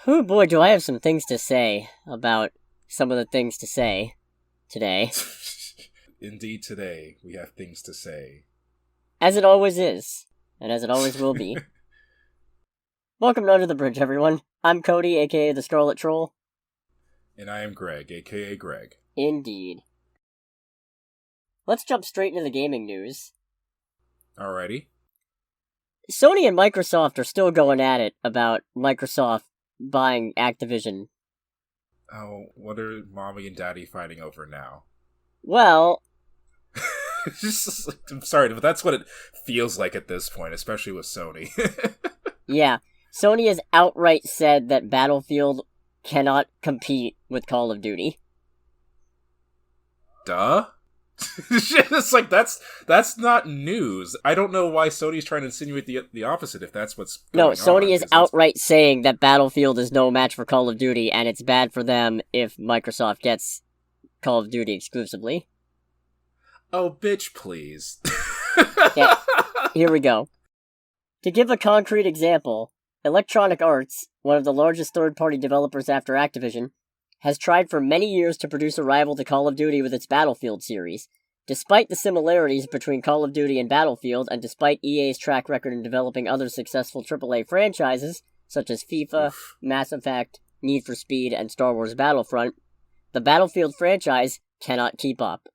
Oh boy, do I have some things to say about some of the things to say today. Indeed, today we have things to say. As it always is, and as it always will be. Welcome to Under the Bridge, everyone. I'm Cody, aka the Scarlet Troll. And I am Greg, aka Greg. Indeed. Let's jump straight into the gaming news. Alrighty. Sony and Microsoft are still going at it about Microsoft buying Activision. Oh, what are Mommy and Daddy fighting over now? Well... I'm sorry, but that's what it feels like at this point, especially with Sony. Yeah. Sony has outright said that Battlefield cannot compete with Call of Duty. Duh? It's like, that's not news. I don't know why Sony's trying to insinuate the opposite if that's what's going on. No, Sony is outright saying that Battlefield is no match for Call of Duty, and it's bad for them if Microsoft gets Call of Duty exclusively. Oh, bitch, please. Yeah, here we go. To give a concrete example, Electronic Arts, one of the largest third-party developers after Activision, has tried for many years to produce a rival to Call of Duty with its Battlefield series. Despite the similarities between Call of Duty and Battlefield, and despite EA's track record in developing other successful AAA franchises, such as FIFA, Mass Effect, Need for Speed, and Star Wars Battlefront, the Battlefield franchise cannot keep up.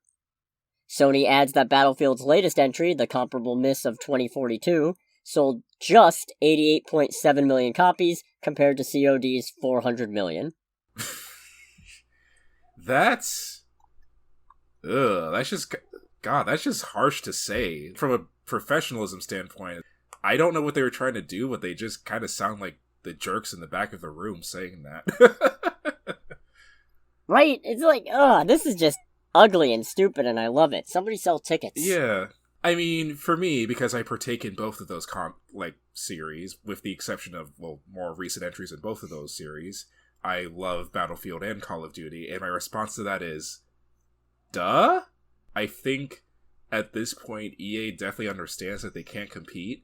Sony adds that Battlefield's latest entry, the comparable miss of 2042, sold just 88.7 million copies, compared to COD's 400 million. That's just harsh to say. From a professionalism standpoint, I don't know what they were trying to do, but they just kind of sound like the jerks in the back of the room saying that. Right? It's like, this is just ugly and stupid, and I love it. Somebody sell tickets. Yeah. I mean, for me, because I partake in both of those series, with the exception of, more recent entries in both of those series, I love Battlefield and Call of Duty, and my response to that is, duh? I think at this point, EA definitely understands that they can't compete,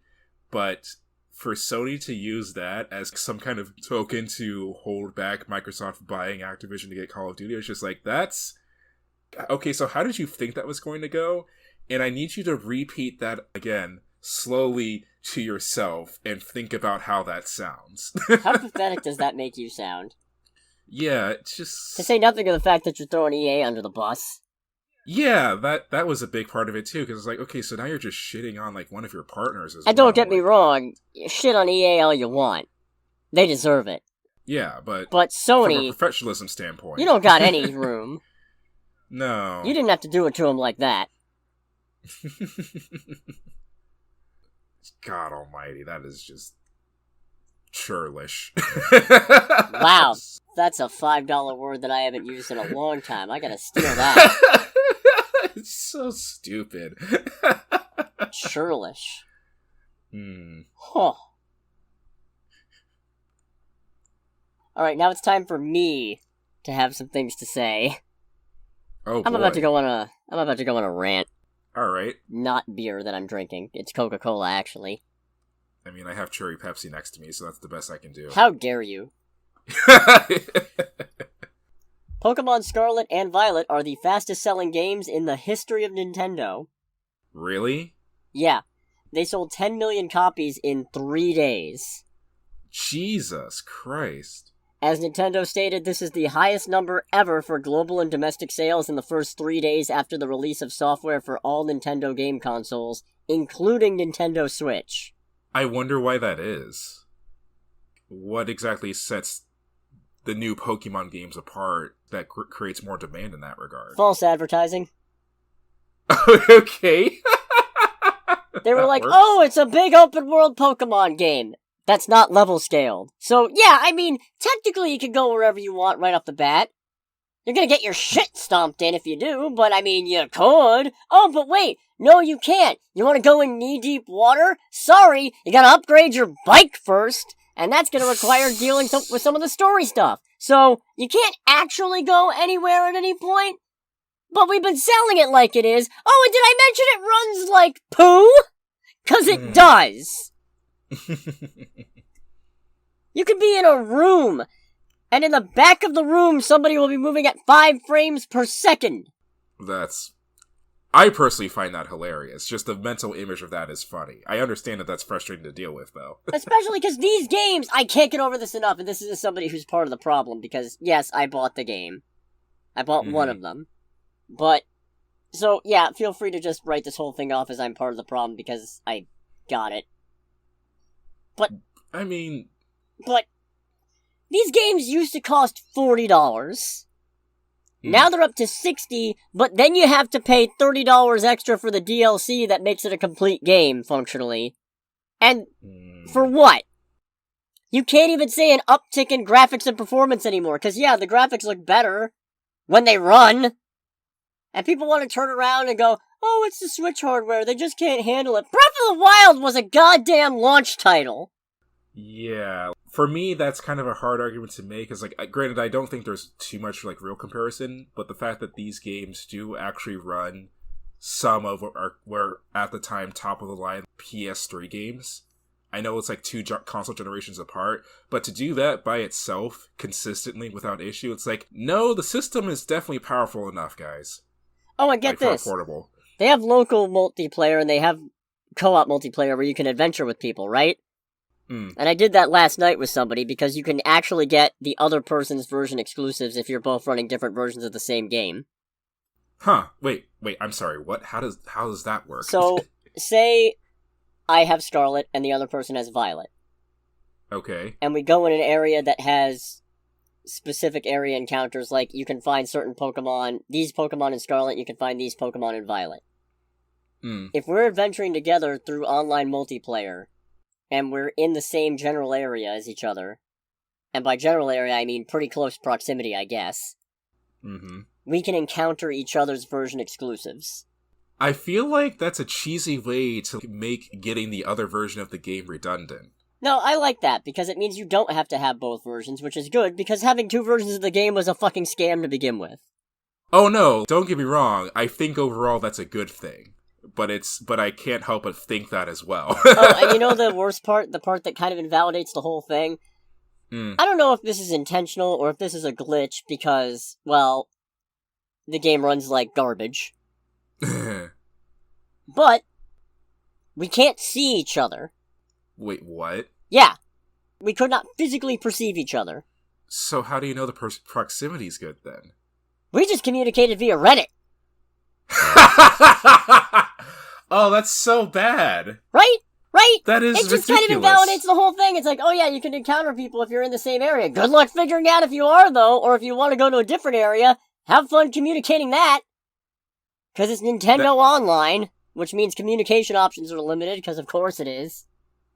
but for Sony to use that as some kind of token to hold back Microsoft buying Activision to get Call of Duty, it's just like, that's... Okay, so how did you think that was going to go? And I need you to repeat that again, slowly to yourself, and think about how that sounds. How pathetic does that make you sound? Yeah, it's just... To say nothing of the fact that you're throwing EA under the bus. Yeah, that was a big part of it, too, because it's like, okay, so now you're just shitting on, one of your partners as well. And don't get me wrong, shit on EA all you want. They deserve it. Yeah, but Sony... From a professionalism standpoint... You don't got any room. No. You didn't have to do it to him like that. God almighty, that is just... churlish. Wow, that's a $5 word that I haven't used in a long time. I gotta steal that. It's so stupid. Churlish. Hmm. Huh. Alright, now it's time for me to have some things to say. Oh, I'm about to go on a rant. Alright. Not beer that I'm drinking. It's Coca-Cola, actually. I mean, I have cherry Pepsi next to me, so that's the best I can do. How dare you? Pokemon Scarlet and Violet are the fastest-selling games in the history of Nintendo. Really? Yeah. They sold 10 million copies in 3 days. Jesus Christ. As Nintendo stated, this is the highest number ever for global and domestic sales in the first 3 days after the release of software for all Nintendo game consoles, including Nintendo Switch. I wonder why that is. What exactly sets the new Pokemon games apart that creates more demand in that regard? False advertising. Okay. They were like, oh, it's a big open-world Pokemon game. That's not level scaled. So, yeah, I mean, technically you can go wherever you want right off the bat. You're gonna get your shit stomped in if you do, but I mean, you could. Oh, but wait, no you can't. You wanna go in knee-deep water? Sorry, you gotta upgrade your bike first, and that's gonna require dealing with some of the story stuff. So, you can't actually go anywhere at any point, but we've been selling it like it is. Oh, and did I mention it runs like poo? 'Cause it does. You could be in a room, and in the back of the room, somebody will be moving at 5 frames per second. I personally find that hilarious. Just the mental image of that is funny. I understand that that's frustrating to deal with, though. Especially because these games, I can't get over this enough, and this is somebody who's part of the problem, because, yes, I bought the game. I bought one of them. But, so, yeah, feel free to just write this whole thing off as I'm part of the problem, because I got it. But... I mean... But... These games used to cost $40. Now they're up to $60, but then you have to pay $30 extra for the DLC that makes it a complete game, functionally. And for what? You can't even say an uptick in graphics and performance anymore, because yeah, the graphics look better when they run. And people want to turn around and go, oh, it's the Switch hardware, they just can't handle it. Breath of the Wild was a goddamn launch title. Yeah, for me, that's kind of a hard argument to make, because, like, granted, I don't think there's too much, like, real comparison, but the fact that these games do actually run some of what were, at the time, top-of-the-line PS3 games. I know it's, like, 2 console generations apart, but to do that by itself, consistently, without issue, it's like, no, the system is definitely powerful enough, guys. Oh, and get this. Portable. They have local multiplayer, and they have co-op multiplayer where you can adventure with people, right? And I did that last night with somebody, because you can actually get the other person's version exclusives if you're both running different versions of the same game. Huh. Wait, I'm sorry, what? How does that work? So, say I have Scarlet and the other person has Violet. Okay. And we go in an area that has specific area encounters, like you can find certain Pokemon, these Pokemon in Scarlet, you can find these Pokemon in Violet. If we're adventuring together through online multiplayer, and we're in the same general area as each other, and by general area I mean pretty close proximity, I guess, we can encounter each other's version exclusives. I feel like that's a cheesy way to make getting the other version of the game redundant. No, I like that, because it means you don't have to have both versions, which is good, because having 2 versions of the game was a fucking scam to begin with. Oh no, don't get me wrong, I think overall that's a good thing. But I can't help but think that as well. Oh, and you know the worst part? The part that kind of invalidates the whole thing? I don't know if this is intentional or if this is a glitch because, well, the game runs like garbage. But we can't see each other. Wait, what? Yeah. We could not physically perceive each other. So how do you know the proximity's good then? We just communicated via Reddit. Oh, that's so bad. Right? That is ridiculous. It just kind of invalidates the whole thing. It's like, oh yeah, you can encounter people if you're in the same area. Good luck figuring out if you are, though, or if you want to go to a different area. Have fun communicating that. Because it's Nintendo Online, which means communication options are limited, because of course it is.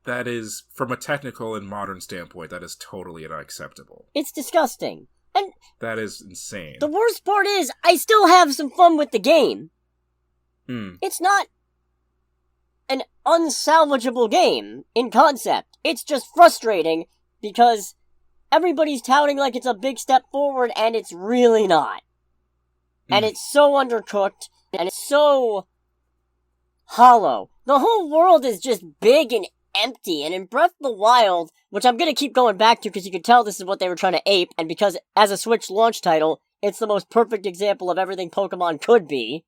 That is, from a technical and modern standpoint, that is totally unacceptable. It's disgusting. And that is insane. The worst part is, I still have some fun with the game. It's not an unsalvageable game in concept. It's just frustrating because everybody's touting like it's a big step forward and it's really not. And it's so undercooked and it's so hollow. The whole world is just big and empty, and in Breath of the Wild, which I'm gonna keep going back to because you can tell this is what they were trying to ape, and because as a Switch launch title, it's the most perfect example of everything Pokemon could be.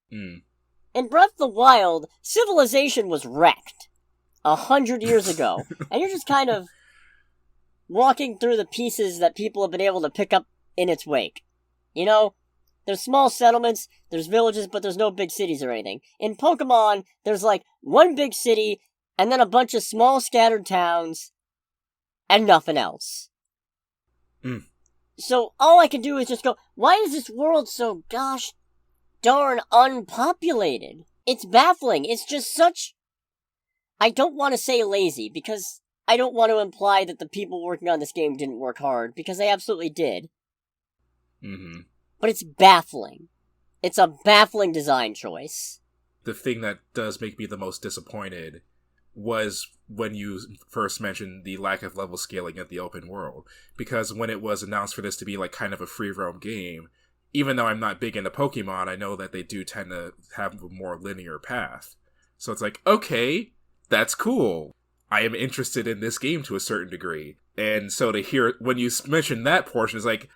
In Breath of the Wild, civilization was wrecked 100 years ago, and you're just kind of walking through the pieces that people have been able to pick up in its wake. You know, there's small settlements, there's villages, but there's no big cities or anything. In Pokemon, there's like one big city, and then a bunch of small scattered towns, and nothing else. So all I can do is just go, why is this world so gosh darn unpopulated? It's baffling. It's just such... I don't want to say lazy, because I don't want to imply that the people working on this game didn't work hard, because they absolutely did. But it's baffling. It's a baffling design choice. The thing that does make me the most disappointed was when you first mentioned the lack of level scaling at the open world. Because when it was announced for this to be like kind of a free roam game, even though I'm not big into Pokemon, I know that they do tend to have a more linear path. So it's like, okay, that's cool. I am interested in this game to a certain degree. And so to hear, when you mention that portion, is like,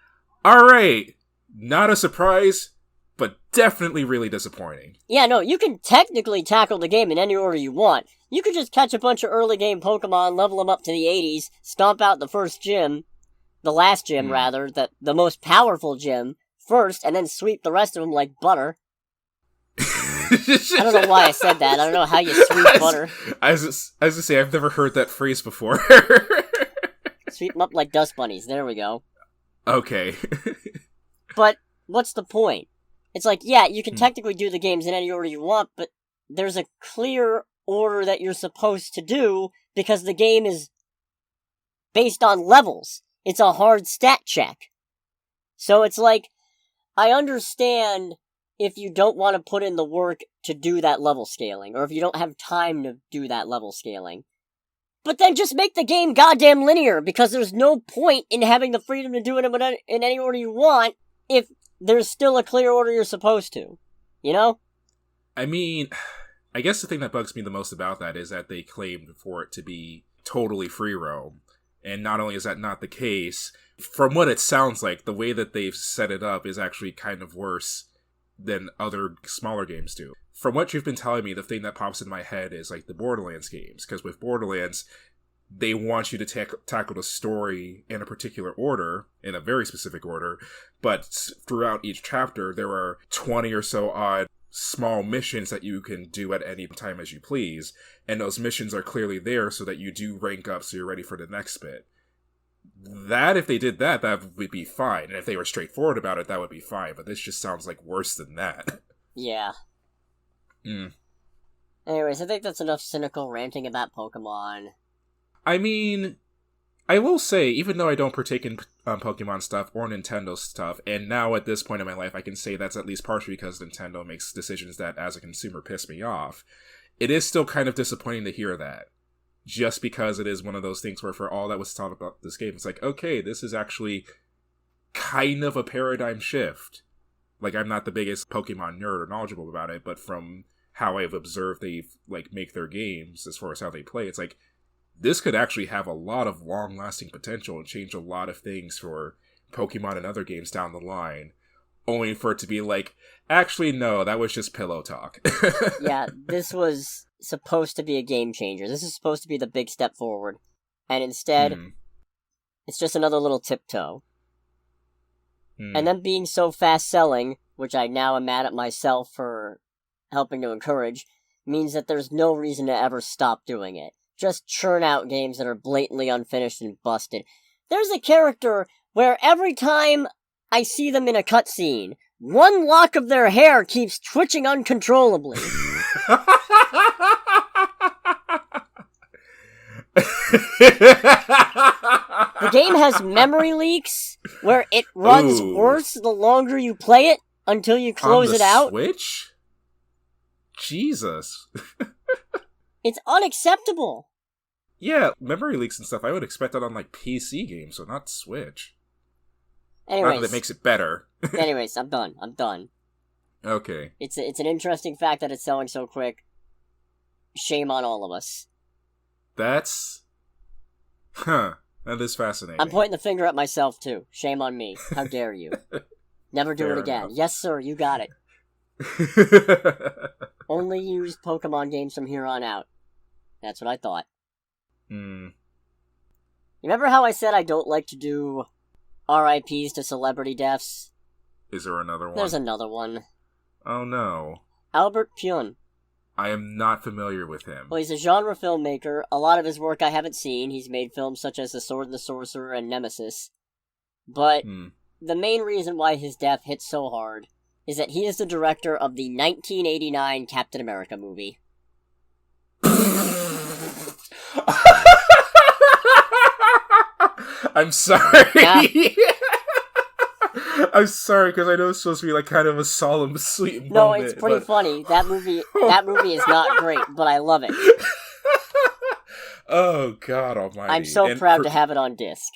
alright, not a surprise, but definitely really disappointing. Yeah, no, you can technically tackle the game in any order you want. You could just catch a bunch of early game Pokemon, level them up to the 80s, stomp out the first gym, the last gym rather, the most powerful gym, first, and then sweep the rest of them like butter. I don't know why I said that. I don't know how you sweep butter. As I say, I've never heard that phrase before. Sweep them up like dust bunnies. There we go. Okay. But what's the point? It's like, yeah, you can technically do the games in any order you want, but there's a clear order that you're supposed to do because the game is based on levels. It's a hard stat check. So it's like, I understand if you don't want to put in the work to do that level scaling, or if you don't have time to do that level scaling. But then just make the game goddamn linear, because there's no point in having the freedom to do it in any order you want if there's still a clear order you're supposed to. You know? I mean, I guess the thing that bugs me the most about that is that they claimed for it to be totally free roam. And not only is that not the case, from what it sounds like, the way that they've set it up is actually kind of worse than other smaller games do. From what you've been telling me, the thing that pops in my head is like the Borderlands games, because with Borderlands, they want you to tackle the story in a particular order, in a very specific order, but throughout each chapter, there are 20 or so odd small missions that you can do at any time as you please, and those missions are clearly there so that you do rank up so you're ready for the next bit. That, if they did that, that would be fine. And if they were straightforward about it, that would be fine. But this just sounds like worse than that. Yeah. Anyways, I think that's enough cynical ranting about Pokemon. I mean, I will say, even though I don't partake in Pokemon stuff or Nintendo stuff, and now at this point in my life I can say that's at least partially because Nintendo makes decisions that, as a consumer, piss me off, it is still kind of disappointing to hear that. Just because it is one of those things where for all that was thought about this game, it's like, okay, this is actually kind of a paradigm shift. Like, I'm not the biggest Pokemon nerd or knowledgeable about it, but from how I've observed they make their games as far as how they play, it's like, this could actually have a lot of long-lasting potential and change a lot of things for Pokemon and other games down the line, only for it to be like, actually, no, that was just pillow talk. Yeah, this was supposed to be a game changer. This is supposed to be the big step forward. And instead, it's just another little tiptoe. And them being so fast-selling, which I now am mad at myself for helping to encourage, means that there's no reason to ever stop doing it. Just churn out games that are blatantly unfinished and busted. There's a character where every time I see them in a cutscene, one lock of their hair keeps twitching uncontrollably. The game has memory leaks where it runs worse the longer you play it until you close it out. Switch? Jesus. It's unacceptable. Yeah, memory leaks and stuff, I would expect that on PC games, so not Switch. Anyways. That makes it better. Anyways, I'm done. Okay. It's an interesting fact that it's selling so quick. Shame on all of us. That is fascinating. I'm pointing the finger at myself, too. Shame on me. How dare you. Never do it again. Enough. Yes, sir, you got it. Only use Pokemon games from here on out. That's what I thought. You remember how I said I don't like to do RIPs to celebrity deaths? Is there another one? There's another one. Oh no. Albert Pyun. I am not familiar with him. Well, he's a genre filmmaker. A lot of his work I haven't seen. He's made films such as The Sword and the Sorcerer and Nemesis. But the main reason why his death hit so hard is that he is the director of the 1989 Captain America movie. I'm sorry. Yeah. I'm sorry, because I know it's supposed to be kind of a solemn, sweet moment. No, it's pretty funny. That movie is not great, but I love it. Oh, God almighty. I'm so proud to have it on disc.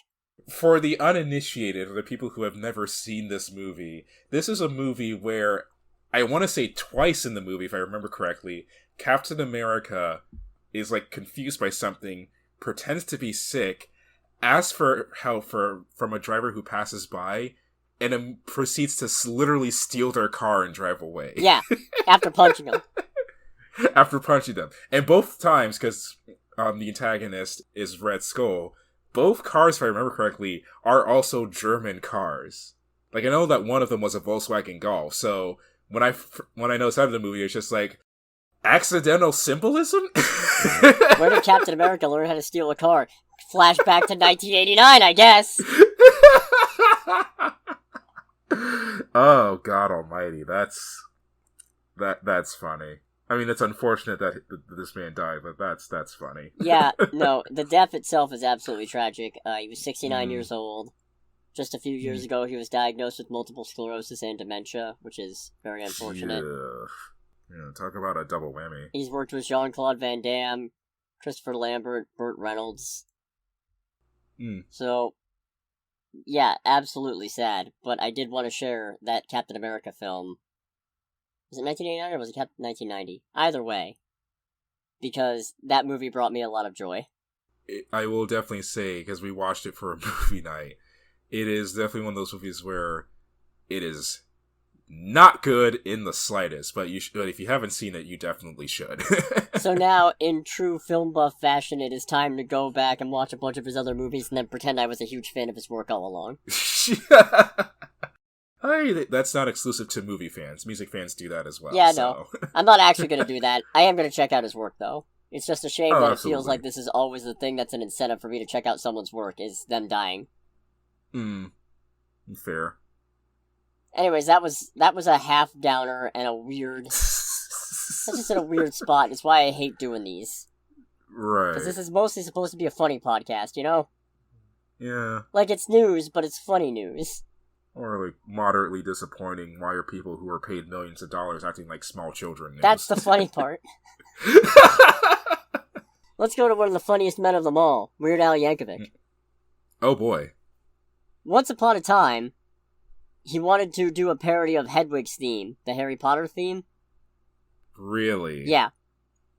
For the uninitiated, or the people who have never seen this movie, this is a movie where, I want to say twice in the movie, if I remember correctly, Captain America is like confused by something, pretends to be sick, asks for help from a driver who passes by, and then proceeds to literally steal their car and drive away. Yeah, after punching them. After punching them. And both times, because the antagonist is Red Skull, both cars, if I remember correctly, are also German cars. Like, I know that one of them was a Volkswagen Golf, so when I noticed that in the movie, it's just like, accidental symbolism? Where did Captain America learn how to steal a car? Flashback to 1989, I guess. Oh, God almighty, that's funny. I mean, it's unfortunate that this man died, but that's funny. Yeah, no, the death itself is absolutely tragic. He was 69 years old. Just a few years ago, he was diagnosed with multiple sclerosis and dementia, which is very unfortunate. Yeah, talk about a double whammy. He's worked with Jean-Claude Van Damme, Christopher Lambert, Burt Reynolds. So, yeah, absolutely sad. But I did want to share that Captain America film. Was it 1989 or was it 1990? Either way. Because that movie brought me a lot of joy. I will definitely say, because we watched it for a movie night, it is definitely one of those movies where it is not good in the slightest, but if you haven't seen it, you definitely should. So now, in true film buff fashion, it is time to go back and watch a bunch of his other movies and then pretend I was a huge fan of his work all along. Hey, that's not exclusive to movie fans. Music fans do that as well. Yeah, so. no. I'm not actually going to do that. I am going to check out his work, though. It's just a shame that absolutely. It feels like this is always the thing that's an incentive for me to check out someone's work, is them dying. Fair. Anyways, that was a half downer and a weird... That's just in a weird spot. It's why I hate doing these. Right. Because this is mostly supposed to be a funny podcast, you know? Yeah. Like, it's news, but it's funny news. Or, like, moderately disappointing. Why are people who are paid millions of dollars acting like small children? That's the funny part. Let's go to one of the funniest men of them all, Weird Al Yankovic. Oh, boy. Once upon a time, he wanted to do a parody of Hedwig's theme, the Harry Potter theme. Really? Yeah.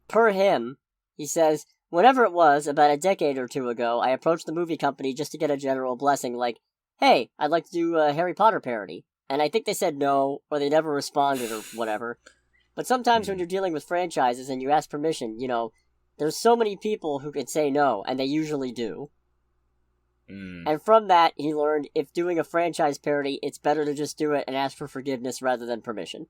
Per him, he says, whenever it was, about a decade or two ago, I approached the movie company just to get a general blessing, like, hey, I'd like to do a Harry Potter parody. And I think they said no, or they never responded, or whatever. But sometimes when you're dealing with franchises and you ask permission, you know, there's so many people who could say no, and they usually do. And from that, he learned, if doing a franchise parody, it's better to just do it and ask for forgiveness rather than permission.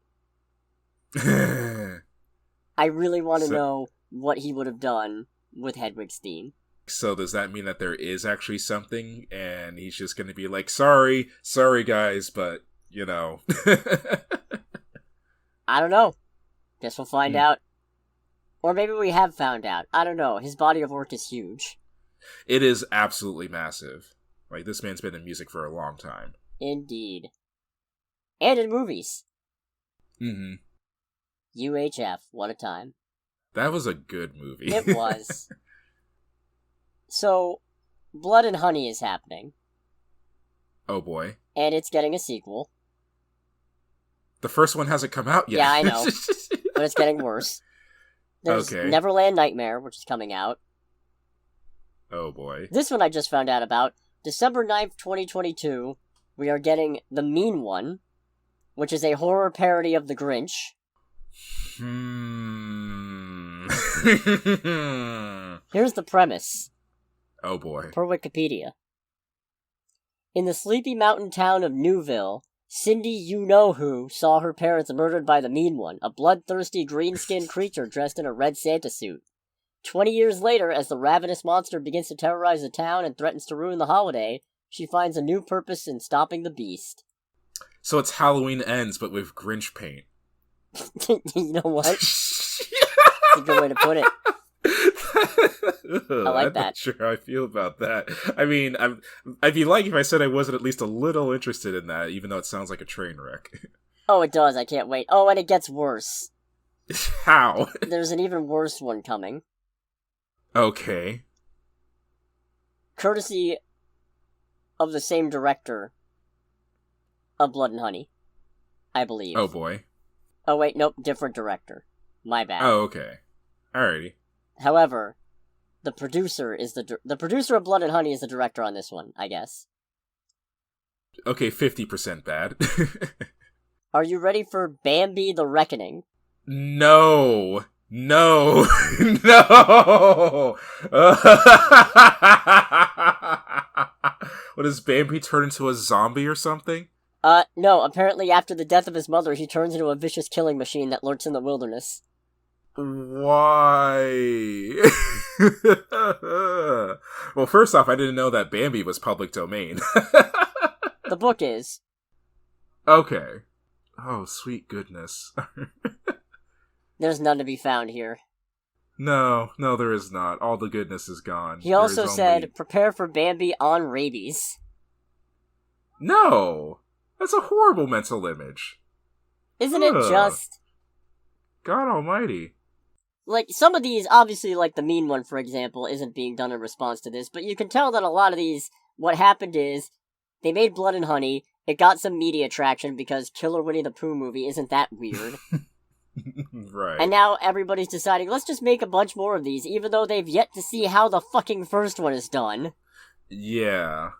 I really want to know what he would have done with Hedwig's theme. So does that mean that there is actually something, and he's just going to be like, sorry guys, but, you know. I don't know. Guess we'll find out. Or maybe we have found out. I don't know. His body of work is huge. It is absolutely massive. Like, this man's been in music for a long time. Indeed. And in movies. UHF, what a time. That was a good movie. It was. So, Blood and Honey is happening. Oh boy. And it's getting a sequel. The first one hasn't come out yet. Yeah, I know. But it's getting worse. There's Neverland Nightmare, which is coming out. Oh boy. This one I just found out about. December 9th, 2022, we are getting The Mean One, which is a horror parody of The Grinch. Here's the premise. Oh boy. Per Wikipedia. In the sleepy mountain town of Newville, Cindy You-Know-Who saw her parents murdered by the Mean One, a bloodthirsty green-skinned creature dressed in a red Santa suit. 20 years later, as the ravenous monster begins to terrorize the town and threatens to ruin the holiday, she finds a new purpose in stopping the beast. So it's Halloween Ends, but with Grinch paint. You know what? That's a good way to put it. I like I'm that. not sure how I feel about that. I mean, I'd be lying if I said I wasn't at least a little interested in that, even though it sounds like a train wreck. Oh, it does. I can't wait. Oh, and it gets worse. How? There's an even worse one coming. Okay. Courtesy of the same director of Blood and Honey, I believe. Oh boy. Oh wait, nope, different director. My bad. Oh, okay. Alrighty. However, the producer is the producer of Blood and Honey is the director on this one, I guess. Okay, 50% bad. Are you ready for Bambi the Reckoning? No. No. No. What, does Bambi turn into a zombie or something? No, apparently after the death of his mother, he turns into a vicious killing machine that lurks in the wilderness. Why? Well, first off, I didn't know that Bambi was public domain. The book is. Okay. Oh, sweet goodness. There's none to be found here. No, there is not. All the goodness is gone. He also said, prepare for Bambi on rabies. No! That's a horrible mental image. Isn't it just... God almighty. Like, some of these, obviously, like the mean one, for example, isn't being done in response to this, but you can tell that a lot of these, what happened is, they made Blood and Honey, it got some media traction because Killer Winnie the Pooh movie isn't that weird. Right. And now everybody's deciding, let's just make a bunch more of these, even though they've yet to see how the fucking first one is done. Yeah.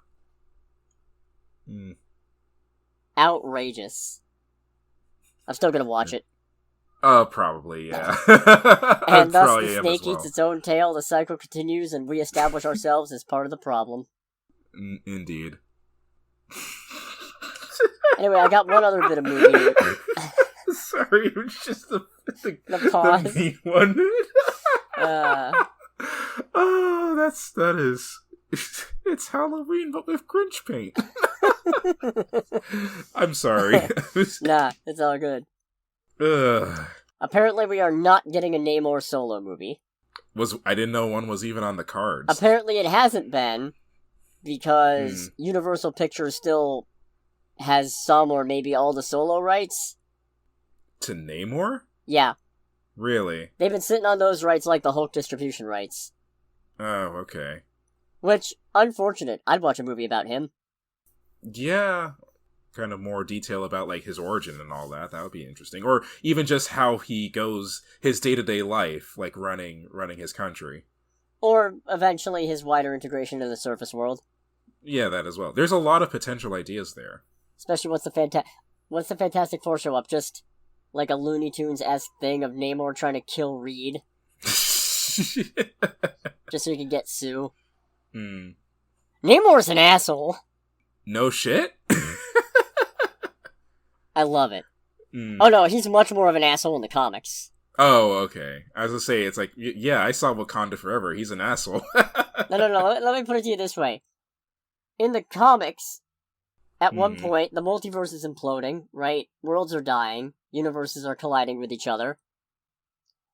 Outrageous. I'm still gonna watch it. Probably, yeah. And thus the snake eats its own tail, the cycle continues, and we establish ourselves as part of the problem. Indeed. Anyway, I got one other bit of movie. Sorry, it was just the pause. The mean one. Oh, that is. It's Halloween, but with Grinch paint. I'm sorry. Nah, it's all good. Ugh. Apparently, we are not getting a Namor solo movie. I didn't know one was even on the cards. Apparently, it hasn't been because Universal Pictures still has some or maybe all the solo rights. To Namor? Yeah. Really? They've been sitting on those rights like the Hulk distribution rights. Oh, okay. Which, unfortunate. I'd watch a movie about him. Yeah. Kind of more detail about, like, his origin and all that. That would be interesting. Or even just how he goes, his day-to-day life, like running his country. Or, eventually, his wider integration into the surface world. Yeah, that as well. There's a lot of potential ideas there. Especially once the Fantastic Four show up, just like a Looney Tunes-esque thing of Namor trying to kill Reed. Just so he can get Sue. Namor's an asshole. No shit? I love it. Oh no, he's much more of an asshole in the comics. Oh, okay. I was gonna say, it's like, yeah, I saw Wakanda Forever. He's an asshole. No. Let me put it to you this way. In the comics, at one point, the multiverse is imploding, right? Worlds are dying. Universes are colliding with each other.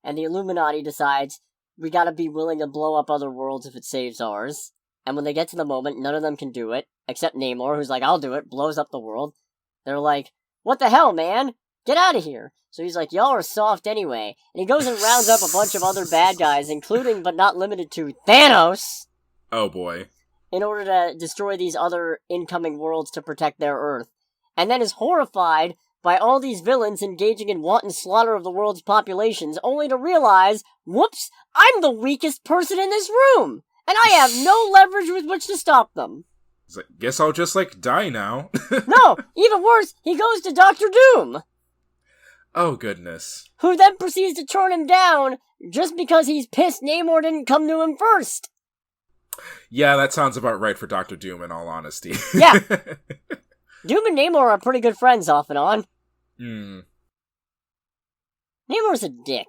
And the Illuminati decides, we gotta be willing to blow up other worlds if it saves ours. And when they get to the moment, none of them can do it, except Namor, who's like, I'll do it, blows up the world. They're like, what the hell, man? Get out of here. So he's like, y'all are soft anyway. And he goes and rounds up a bunch of other bad guys, including but not limited to Thanos. Oh boy. In order to destroy these other incoming worlds to protect their Earth. And then is horrified by all these villains engaging in wanton slaughter of the world's populations, only to realize, whoops, I'm the weakest person in this room! And I have no leverage with which to stop them. He's like, guess I'll just, like, die now. No, even worse, he goes to Dr. Doom! Oh, goodness. Who then proceeds to turn him down, just because he's pissed Namor didn't come to him first. Yeah, that sounds about right for Dr. Doom, in all honesty. Yeah. Doom and Namor are pretty good friends off and on. Namor's a dick.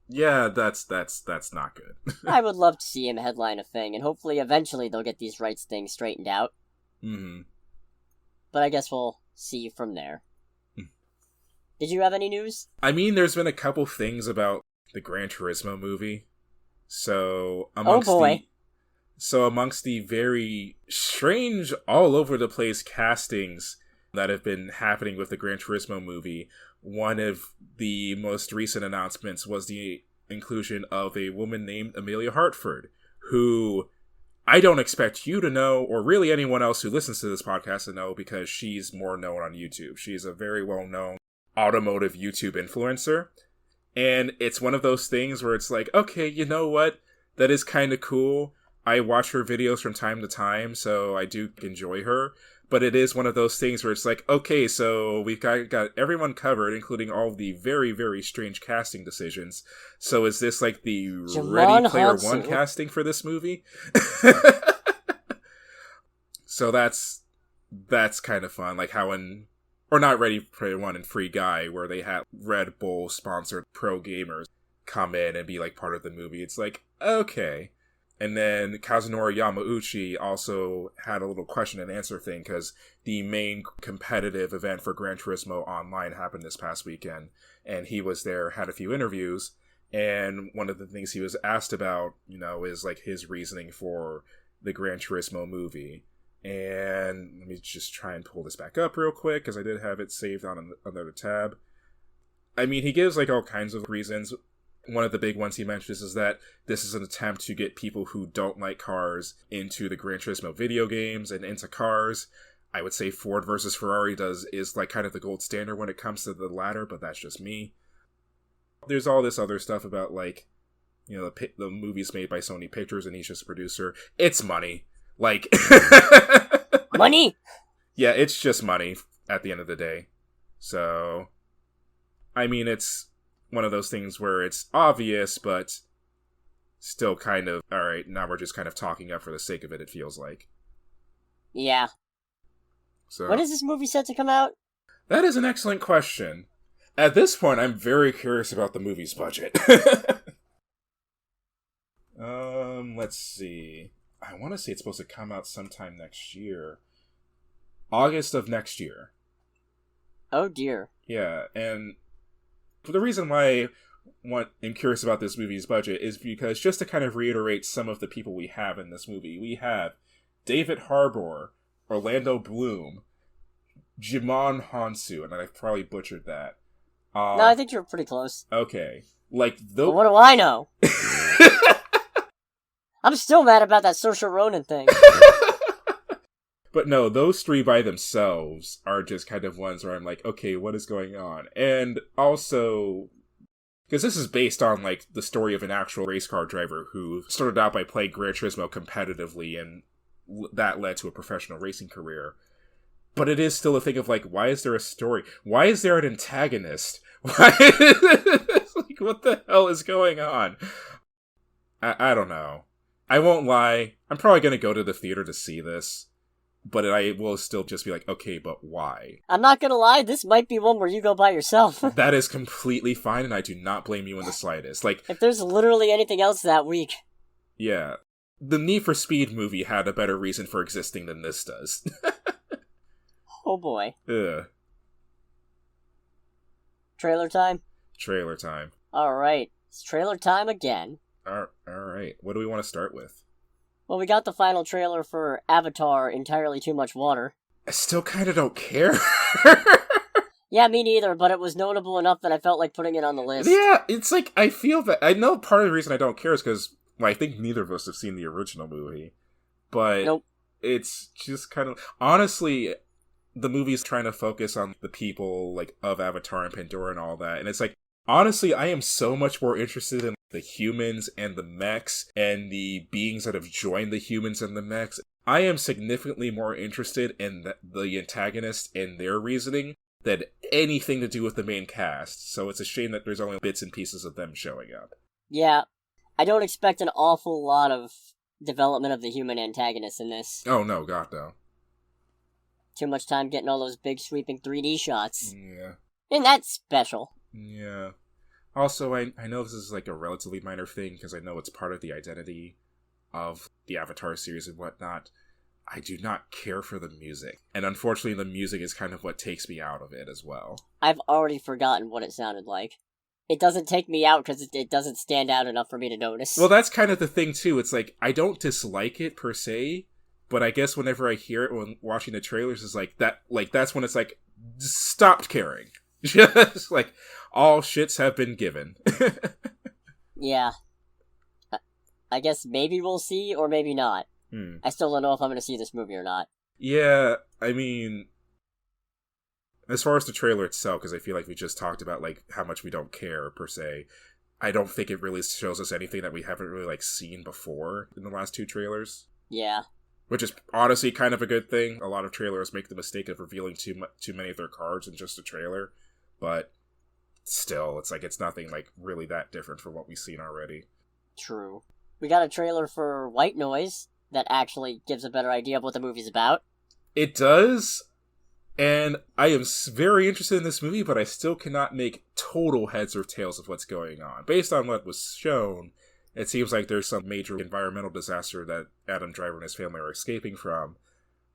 Yeah, that's not good. I would love to see him headline a thing, and hopefully eventually they'll get these rights things straightened out. But I guess we'll see from there. Did you have any news? I mean, there's been a couple things about the Gran Turismo movie. So, amongst the very strange, all over the place castings that have been happening with the Gran Turismo movie, one of the most recent announcements was the inclusion of a woman named Amelia Hartford, who I don't expect you to know, or really anyone else who listens to this podcast to know, because she's more known on YouTube. She's a very well-known automotive YouTube influencer. And it's one of those things where it's like, okay, you know what? That is kind of cool. I watch her videos from time to time, so I do enjoy her. But it is one of those things where it's like, okay, so we've got everyone covered, including all of the very, very strange casting decisions. So is this like the Ready Player One casting for this movie? So that's kind of fun. Like how or not Ready Player One and Free Guy, where they had Red Bull sponsored pro gamers come in and be like part of the movie. It's like, okay. And then Kazunori Yamauchi also had a little question and answer thing because the main competitive event for Gran Turismo Online happened this past weekend. And he was there, had a few interviews. And one of the things he was asked about, is like his reasoning for the Gran Turismo movie. And let me just try and pull this back up real quick because I did have it saved on another tab. I mean, he gives like all kinds of reasons. One of the big ones he mentions is that this is an attempt to get people who don't like cars into the Gran Turismo video games and into cars. I would say Ford versus Ferrari is like kind of the gold standard when it comes to the latter, but that's just me. There's all this other stuff about like, the movies made by Sony Pictures and he's just a producer. It's money. Like money? Yeah, it's just money at the end of the day. So, I mean, it's one of those things where it's obvious, but still kind of, alright, now we're just kind of talking up for the sake of it feels like. Yeah. So, when is this movie set to come out? That is an excellent question. At this point, I'm very curious about the movie's budget. Let's see. I want to say it's supposed to come out sometime next year. August of next year. Oh dear. Yeah, and the reason why I'm curious about this movie's budget is because just to kind of reiterate some of the people we have in this movie, we have David Harbour, Orlando Bloom, Jimon Hansu, and I've probably butchered that. No, I think you're pretty close. Okay. Like, But what do I know? I'm still mad about that Saoirse Ronan thing. But no, those three by themselves are just kind of ones where I'm like, okay, what is going on? And also, because this is based on like the story of an actual race car driver who started out by playing Gran Turismo competitively, and that led to a professional racing career. But it is still a thing of like, why is there a story? Why is there an antagonist? Why? Like, what the hell is going on? I don't know. I won't lie. I'm probably going to go to the theater to see this. But I will still just be like, okay, but why? I'm not gonna lie, this might be one where you go by yourself. That is completely fine, and I do not blame you in the slightest. Like, if there's literally anything else that week. Yeah. The Need for Speed movie had a better reason for existing than this does. Oh boy. Ugh. Trailer time? Trailer time. Alright, it's trailer time again. Alright, what do we want to start with? Well, we got the final trailer for Avatar, Entirely Too Much Water. I still kind of don't care. Yeah, me neither, but it was notable enough that I felt like putting it on the list. Yeah, it's like, I feel that, I know part of the reason I don't care is because, well, I think neither of us have seen the original movie. But nope. It's just kind of, honestly, the movie's trying to focus on the people, like, of Avatar and Pandora and all that, and it's like, honestly, I am so much more interested in the humans and the mechs and the beings that have joined the humans and the mechs. I am significantly more interested in the antagonists and their reasoning than anything to do with the main cast. So it's a shame that there's only bits and pieces of them showing up. Yeah, I don't expect an awful lot of development of the human antagonists in this. Oh no, God no. Too much time getting all those big sweeping 3D shots. Yeah. And that's special. Yeah. Also, I know this is like a relatively minor thing, because I know it's part of the identity of the Avatar series and whatnot. I do not care for the music. And unfortunately, the music is kind of what takes me out of it as well. I've already forgotten what it sounded like. It doesn't take me out because it doesn't stand out enough for me to notice. Well, that's kind of the thing, too. It's like, I don't dislike it per se, but I guess whenever I hear it when watching the trailers, is like, that's when it's like, stopped caring. Just like, all shits have been given. Yeah. I guess maybe we'll see, or maybe not. I still don't know if I'm going to see this movie or not. Yeah, I mean, As far as the trailer itself, because I feel like we just talked about like how much we don't care per se, I don't think it really shows us anything that we haven't really like seen before in the last 2 trailers. Yeah. Which is honestly kind of a good thing. A lot of trailers make the mistake of revealing too many of their cards in just a trailer, but still, it's like it's nothing like really that different from what we've seen already. True. We got a trailer for White Noise that actually gives a better idea of what the movie's about. It does. And I am very interested in this movie, but I still cannot make total heads or tails of what's going on. Based on what was shown, it seems like there's some major environmental disaster that Adam Driver and his family are escaping from.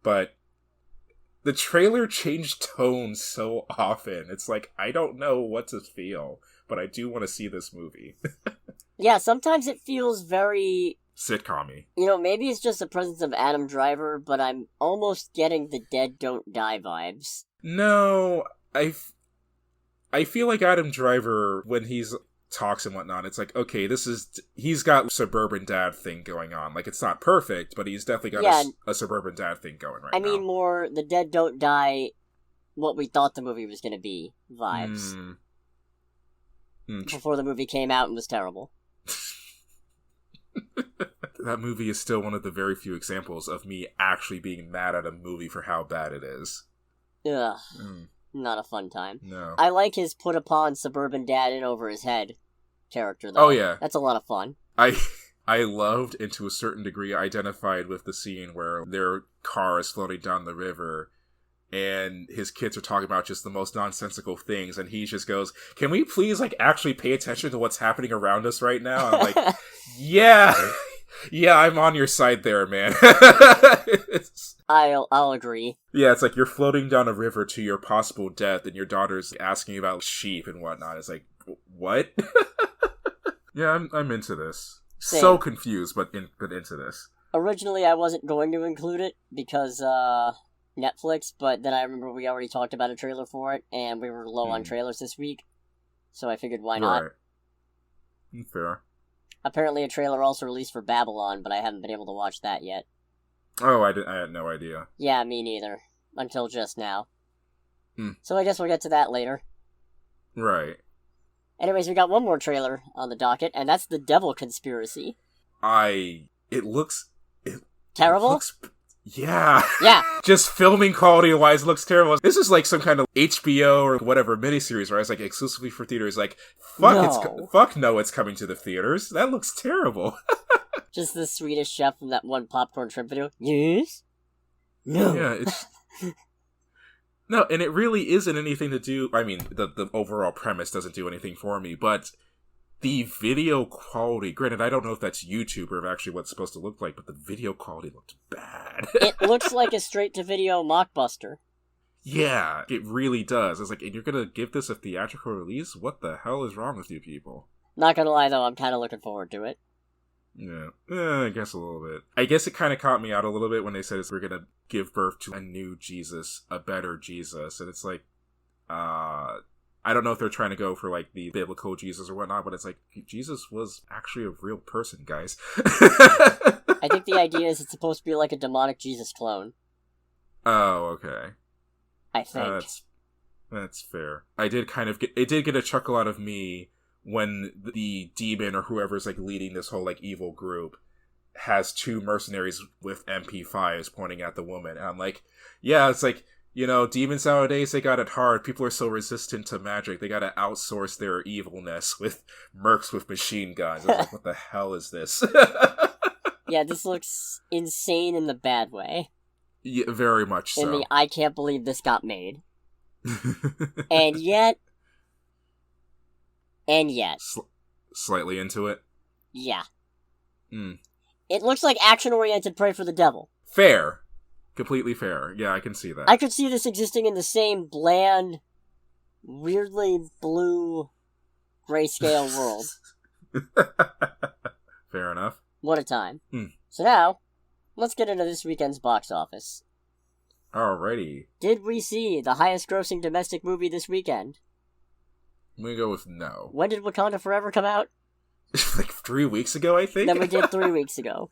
But the trailer changed tone so often. It's like, I don't know what to feel, but I do want to see this movie. Yeah, sometimes it feels very... sitcom-y. You know, maybe it's just the presence of Adam Driver, but I'm almost getting the Dead Don't Die vibes. No, I feel like Adam Driver, when he's talks and whatnot, it's like, okay, he's got suburban dad thing going on. Like, it's not perfect, but he's definitely got a suburban dad thing going right now. I mean more the Dead Don't Die, what we thought the movie was going to be vibes. Before the movie came out and was terrible. That movie is still one of the very few examples of me actually being mad at a movie for how bad it is. Ugh. Not a fun time. No. I like his put upon suburban dad in over his head character, though. Oh, yeah. That's a lot of fun. I loved, and to a certain degree, identified with the scene where their car is floating down the river, and his kids are talking about just the most nonsensical things, and he just goes, can we please, like, actually pay attention to what's happening around us right now? I'm like, yeah, I'm on your side there, man. I'll agree. Yeah, it's like you're floating down a river to your possible death, and your daughter's asking you about sheep and whatnot. It's like, what? Yeah, I'm into this. Same. So confused, but into this. Originally, I wasn't going to include it because Netflix, but then I remember we already talked about a trailer for it, and we were low on trailers this week, so I figured why not. Right. Fair. Apparently, a trailer also released for Babylon, but I haven't been able to watch that yet. Oh, I had no idea. Yeah, me neither. Until just now. So I guess we'll get to that later. Right. Anyways, we got one more trailer on the docket, and that's The Devil Conspiracy. It looks... Terrible? It looks, yeah. Yeah. Just filming quality-wise looks terrible. This is like some kind of HBO or whatever miniseries, right? It's like exclusively for theaters. Like, fuck no, it's coming to the theaters. That looks terrible. Just the Swedish chef from that one popcorn shrimp video. Yes? No. Yeah, it's... No, and it really isn't anything to do... I mean, the overall premise doesn't do anything for me, but the video quality... Granted, I don't know if that's YouTube or if actually what it's supposed to look like, but the video quality looked bad. It looks like a straight-to-video mockbuster. Yeah, it really does. It's like, and you're gonna give this a theatrical release? What the hell is wrong with you people? Not gonna lie, though, I'm kind of looking forward to it. Yeah, I guess a little bit. I guess it kind of caught me out a little bit when they said we're gonna give birth to a new Jesus, a better Jesus, and it's like, I don't know if they're trying to go for like the biblical Jesus or whatnot, but it's like, Jesus was actually a real person, guys. I think the idea is it's supposed to be like a demonic Jesus clone. Oh, okay. I think. That's fair. It did get a chuckle out of me when the demon or whoever's like leading this whole like evil group has 2 mercenaries with MP5s pointing at the woman. And I'm like, yeah, it's like, you know, demons nowadays, they got it hard. People are so resistant to magic. They gotta outsource their evilness with mercs with machine guns. I was like, what the hell is this? Yeah, this looks insane in the bad way. Yeah, very much so. In the I can't believe this got made. And yet... Slightly into it? Yeah. It looks like action-oriented Pray for the Devil. Fair. Completely fair. Yeah, I can see that. I could see this existing in the same bland, weirdly blue, grayscale world. Fair enough. What a time. So now, let's get into this weekend's box office. Alrighty. Did we see the highest-grossing domestic movie this weekend? I'm gonna go with no. When did Wakanda Forever come out? Like 3 weeks ago, I think? Then we did 3 weeks ago.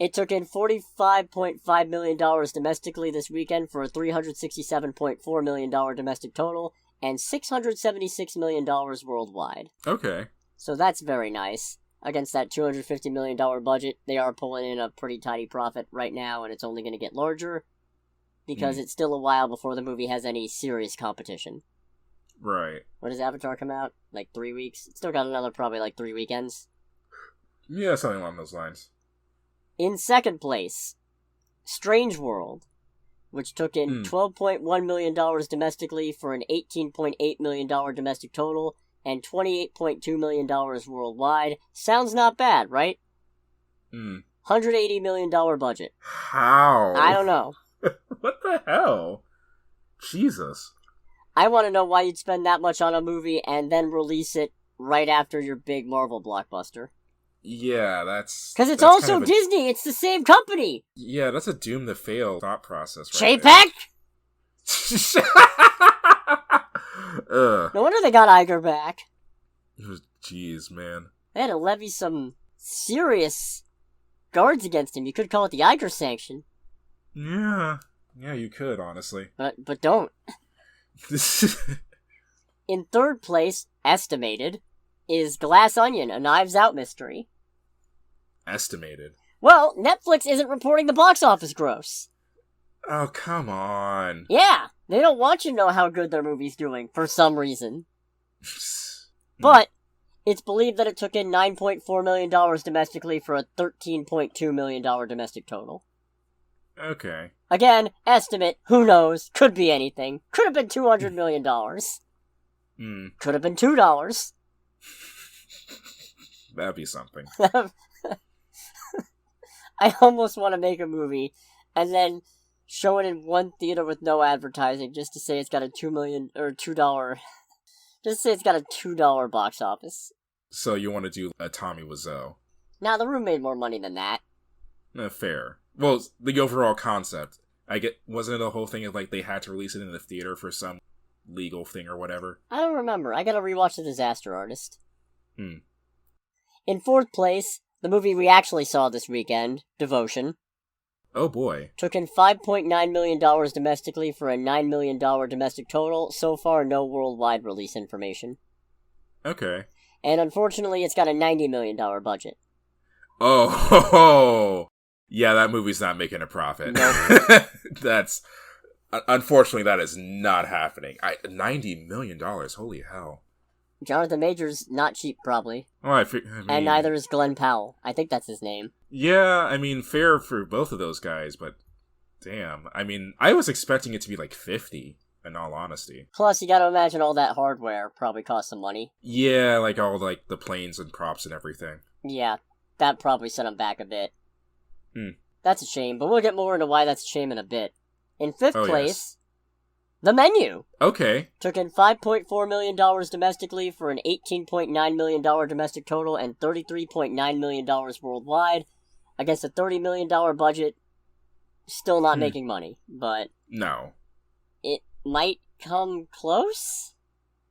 It took in $45.5 million domestically this weekend for a $367.4 million domestic total and $676 million worldwide. Okay. So that's very nice. Against that $250 million budget, they are pulling in a pretty tidy profit right now, and it's only going to get larger because it's still a while before the movie has any serious competition. Right. When does Avatar come out? Like 3 weeks? It's still got another probably like 3 weekends. Yeah, something along those lines. In second place, Strange World, which took in $12.1 million domestically for an $18.8 million domestic total and $28.2 million worldwide. Sounds not bad, right? $180 million budget. How? I don't know. What the hell? Jesus. I want to know why you'd spend that much on a movie and then release it right after your big Marvel blockbuster. Yeah, that's... Because it's also kind of Disney. It's the same company. Yeah, that's a doom to fail thought process right there. No wonder they got Iger back. Jeez, man. They had to levy some serious guards against him. You could call it the Iger sanction. Yeah, you could, honestly. But don't. In third place, estimated, is Glass Onion, a Knives Out mystery. Estimated? Well, Netflix isn't reporting the box office gross. Oh, come on. Yeah, they don't want you to know how good their movie's doing, for some reason. But it's believed that it took in $9.4 million domestically for a $13.2 million domestic total. Okay. Again, estimate, who knows, could be anything. Could have been $200 million. Could have been $2. That'd be something. I almost want to make a movie and then show it in one theater with no advertising just to say it's got a $2. Just to say it's got a $2 box office. So you want to do a Tommy Wiseau? Nah, The Room made more money than that. Fair. Well, the overall concept. Wasn't it a whole thing of like they had to release it in the theater for some legal thing or whatever? I don't remember. I gotta rewatch The Disaster Artist. In fourth place, the movie we actually saw this weekend, Devotion. Oh boy. Took in $5.9 million domestically for a $9 million domestic total. So far, no worldwide release information. Okay. And unfortunately, it's got a $90 million budget. Oh, yeah, that movie's not making a profit. Nope. Unfortunately, that is not happening. $90 million, holy hell. Jonathan Majors, not cheap, probably. Oh, I mean, and neither is Glenn Powell. I think that's his name. Yeah, I mean, fair for both of those guys, but damn. I mean, I was expecting it to be like 50, in all honesty. Plus, you gotta imagine all that hardware probably cost some money. Yeah, like all like the planes and props and everything. Yeah, that probably set them back a bit. That's a shame, but we'll get more into why that's a shame in a bit. In fifth place... Yes. The Menu! Okay. Took in $5.4 million domestically for an $18.9 million domestic total and $33.9 million worldwide. Against a $30 million budget, still not making money, but... No. It might come close?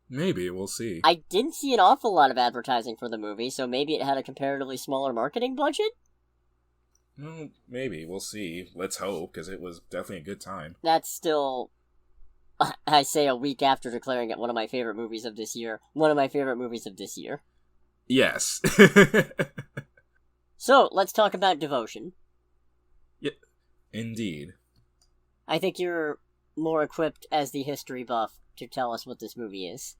Maybe, we'll see. I didn't see an awful lot of advertising for the movie, so maybe it had a comparatively smaller marketing budget? Well, maybe, we'll see. Let's hope, because it was definitely a good time. That's still... I say a week after declaring it one of my favorite movies of this year. One of my favorite movies of this year. Yes. So, let's talk about Devotion. Yeah, indeed. I think you're more equipped as the history buff to tell us what this movie is.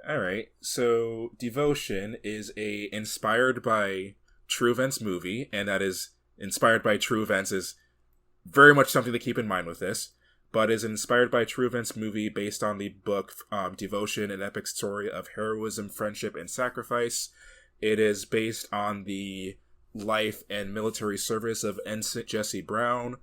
Alright, so Devotion is a inspired by true events movie, and that is inspired by true events is very much something to keep in mind with this. But is an inspired by true events movie based on the book Devotion, an epic story of heroism, friendship, and sacrifice. It is based on the life and military service of Ensign Jesse Brown,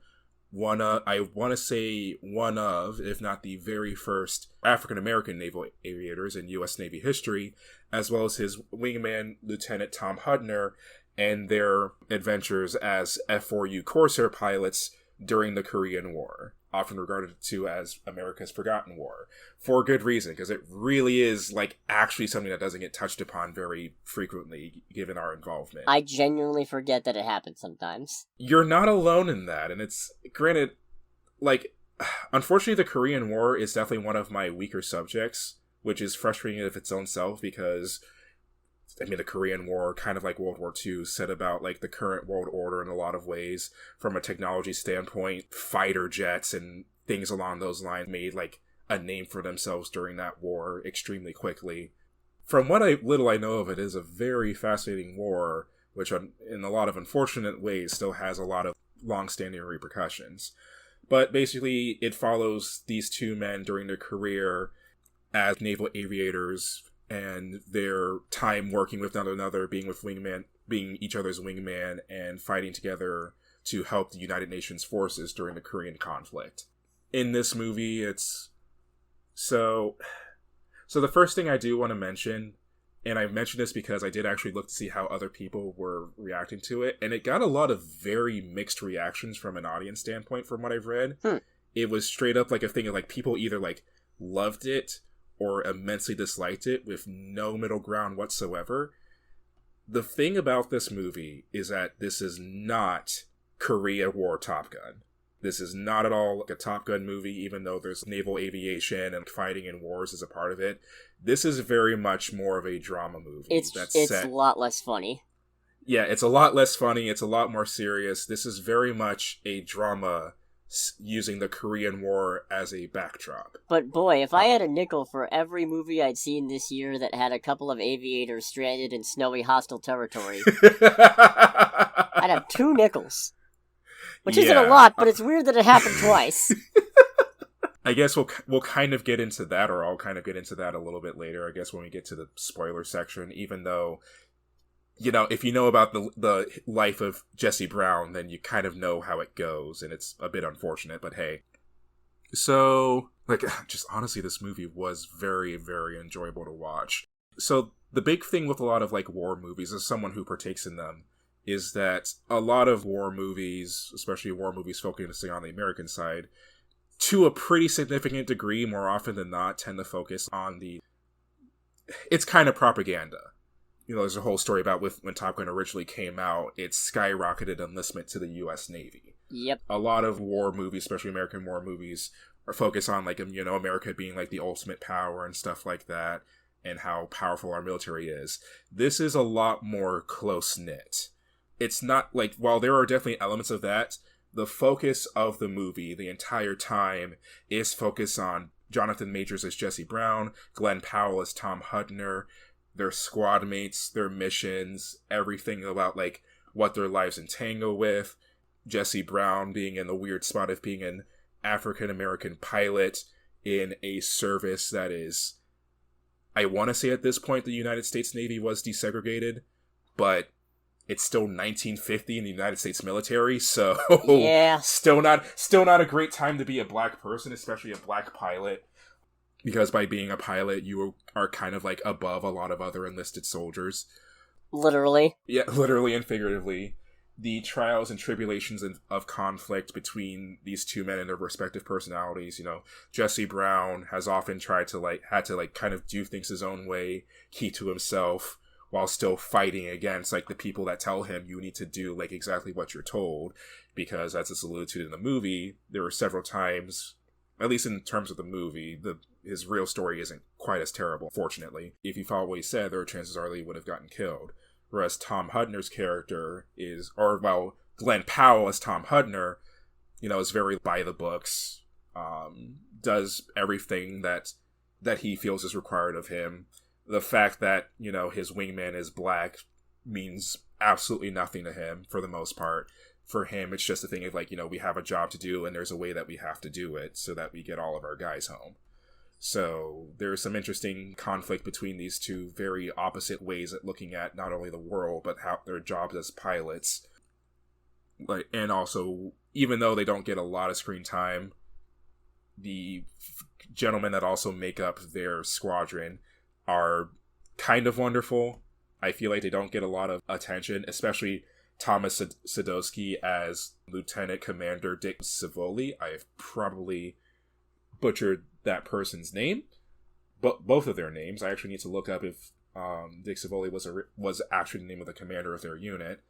one of, if not the very first African-American naval aviators in U.S. Navy history, as well as his wingman, Lieutenant Tom Hudner, and their adventures as F-4U Corsair pilots during the Korean War, often regarded to as America's Forgotten War, for good reason, because it really is, like, actually something that doesn't get touched upon very frequently, given our involvement. I genuinely forget that it happens sometimes. You're not alone in that, and it's, granted, like, unfortunately the Korean War is definitely one of my weaker subjects, which is frustrating of its own self, because I mean, the Korean War, kind of like World War II, said about, like, the current world order in a lot of ways. From a technology standpoint, fighter jets and things along those lines made, like, a name for themselves during that war extremely quickly. From what little I know of it, is a very fascinating war, which in a lot of unfortunate ways still has a lot of long-standing repercussions. But basically, it follows these two men during their career as naval aviators, and their time working with one another, being each other's wingman, and fighting together to help the United Nations forces during the Korean conflict. In this movie, it's... So the first thing I do want to mention, and I mention this because I did actually look to see how other people were reacting to it, and it got a lot of very mixed reactions from an audience standpoint from what I've read. It was straight up like a thing of, like, people either, like, loved it or immensely disliked it, with no middle ground whatsoever. The thing about this movie is that this is not Korea War Top Gun. This is not at all like a Top Gun movie, even though there's naval aviation and fighting in wars as a part of it. This is very much more of a drama movie. It's a lot less funny. Yeah, it's a lot less funny. It's a lot more serious. This is very much a drama using the Korean War as a backdrop. But boy, if I had a nickel for every movie I'd seen this year that had a couple of aviators stranded in snowy hostile territory, I'd have 2 nickels. Which isn't a lot, but it's weird that it happened twice. I guess we'll kind of get into that, or I'll kind of get into that a little bit later, I guess, when we get to the spoiler section, even though, you know, if you know about the life of Jesse Brown, then you kind of know how it goes, and it's a bit unfortunate, but hey. So, like, just honestly, this movie was very, very enjoyable to watch. So, the big thing with a lot of, like, war movies, as someone who partakes in them, is that a lot of war movies, especially war movies focusing on the American side, to a pretty significant degree, more often than not, tend to focus on it's kind of propaganda. You know, there's a whole story about when Top Gun originally came out, it skyrocketed enlistment to the U.S. Navy. Yep. A lot of war movies, especially American war movies, are focused on, like, you know, America being, like, the ultimate power and stuff like that, and how powerful our military is. This is a lot more close-knit. It's not, like, while there are definitely elements of that, the focus of the movie the entire time is focused on Jonathan Majors as Jesse Brown, Glenn Powell as Tom Hudner, their squad mates, their missions, everything about, like, what their lives entangle with. Jesse Brown being in the weird spot of being an African-American pilot in a service that is, I want to say at this point the United States Navy was desegregated, but it's still 1950 in the United States military, so yeah. still not a great time to be a black person, especially a black pilot, because by being a pilot, you are kind of, like, above a lot of other enlisted soldiers. Literally. Yeah, literally and figuratively. The trials and tribulations of conflict between these two men and their respective personalities, you know, Jesse Brown has often had to kind of do things his own way, keep to himself, while still fighting against, like, the people that tell him you need to do, like, exactly what you're told. Because, as it's alluded to in the movie, there were several times, at least in terms of the movie, his real story isn't quite as terrible, fortunately. If you follow what he said, there are chances are that he would have gotten killed. Whereas Tom Hudner's character Glenn Powell as Tom Hudner, you know, is very by the books, does everything that he feels is required of him. The fact that, you know, his wingman is black means absolutely nothing to him, for the most part. For him, it's just a thing of, like, you know, we have a job to do, and there's a way that we have to do it so that we get all of our guys home. So there's some interesting conflict between these two very opposite ways at looking at not only the world, but how their jobs as pilots. Like, and also, even though they don't get a lot of screen time, the gentlemen that also make up their squadron are kind of wonderful. I feel like they don't get a lot of attention, especially Thomas Sadowski as Lieutenant Commander Dick Savoli. I have probably butchered that person's name, but both of their names. I actually need to look up if Dick Savoli was actually the name of the commander of their unit.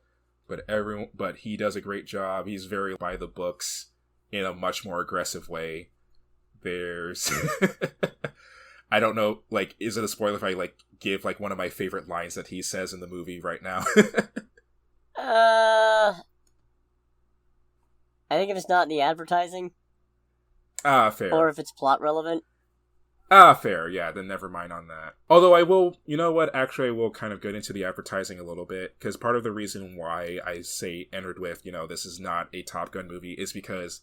But he does a great job. He's very by the books in a much more aggressive way. There's I don't know, like, is it a spoiler if I like give like one of my favorite lines that he says in the movie right now? I think if it's not in the advertising. Fair. Or if it's plot relevant. Fair, yeah, then never mind on that. Although I will, you know what, actually I will kind of get into the advertising a little bit, because part of the reason why I say entered with, this is not a Top Gun movie, is because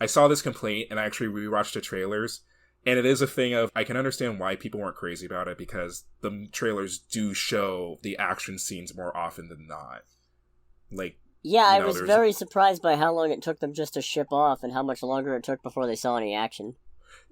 I saw this complaint and I actually rewatched the trailers, and it is a thing of, I can understand why people weren't crazy about it, because the trailers do show the action scenes more often than not. Like, yeah, I was very surprised by how long it took them just to ship off, and how much longer it took before they saw any action.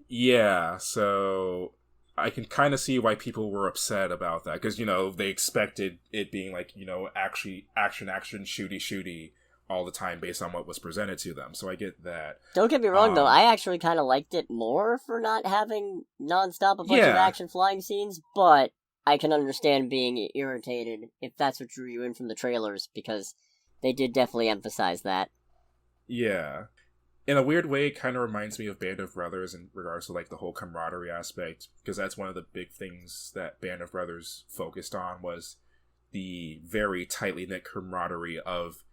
Yeah, so I can kind of see why people were upset about that, because, they expected it being like, actually action, shooty all the time based on what was presented to them, so I get that. Don't get me wrong, though, I actually kind of liked it more for not having non-stop a bunch of action flying scenes, but I can understand being irritated if that's what drew you in from the trailers, because they did definitely emphasize that. Yeah. In a weird way, it kind of reminds me of Band of Brothers in regards to, like, the whole camaraderie aspect, because that's one of the big things that Band of Brothers focused on, was the very tightly knit camaraderie of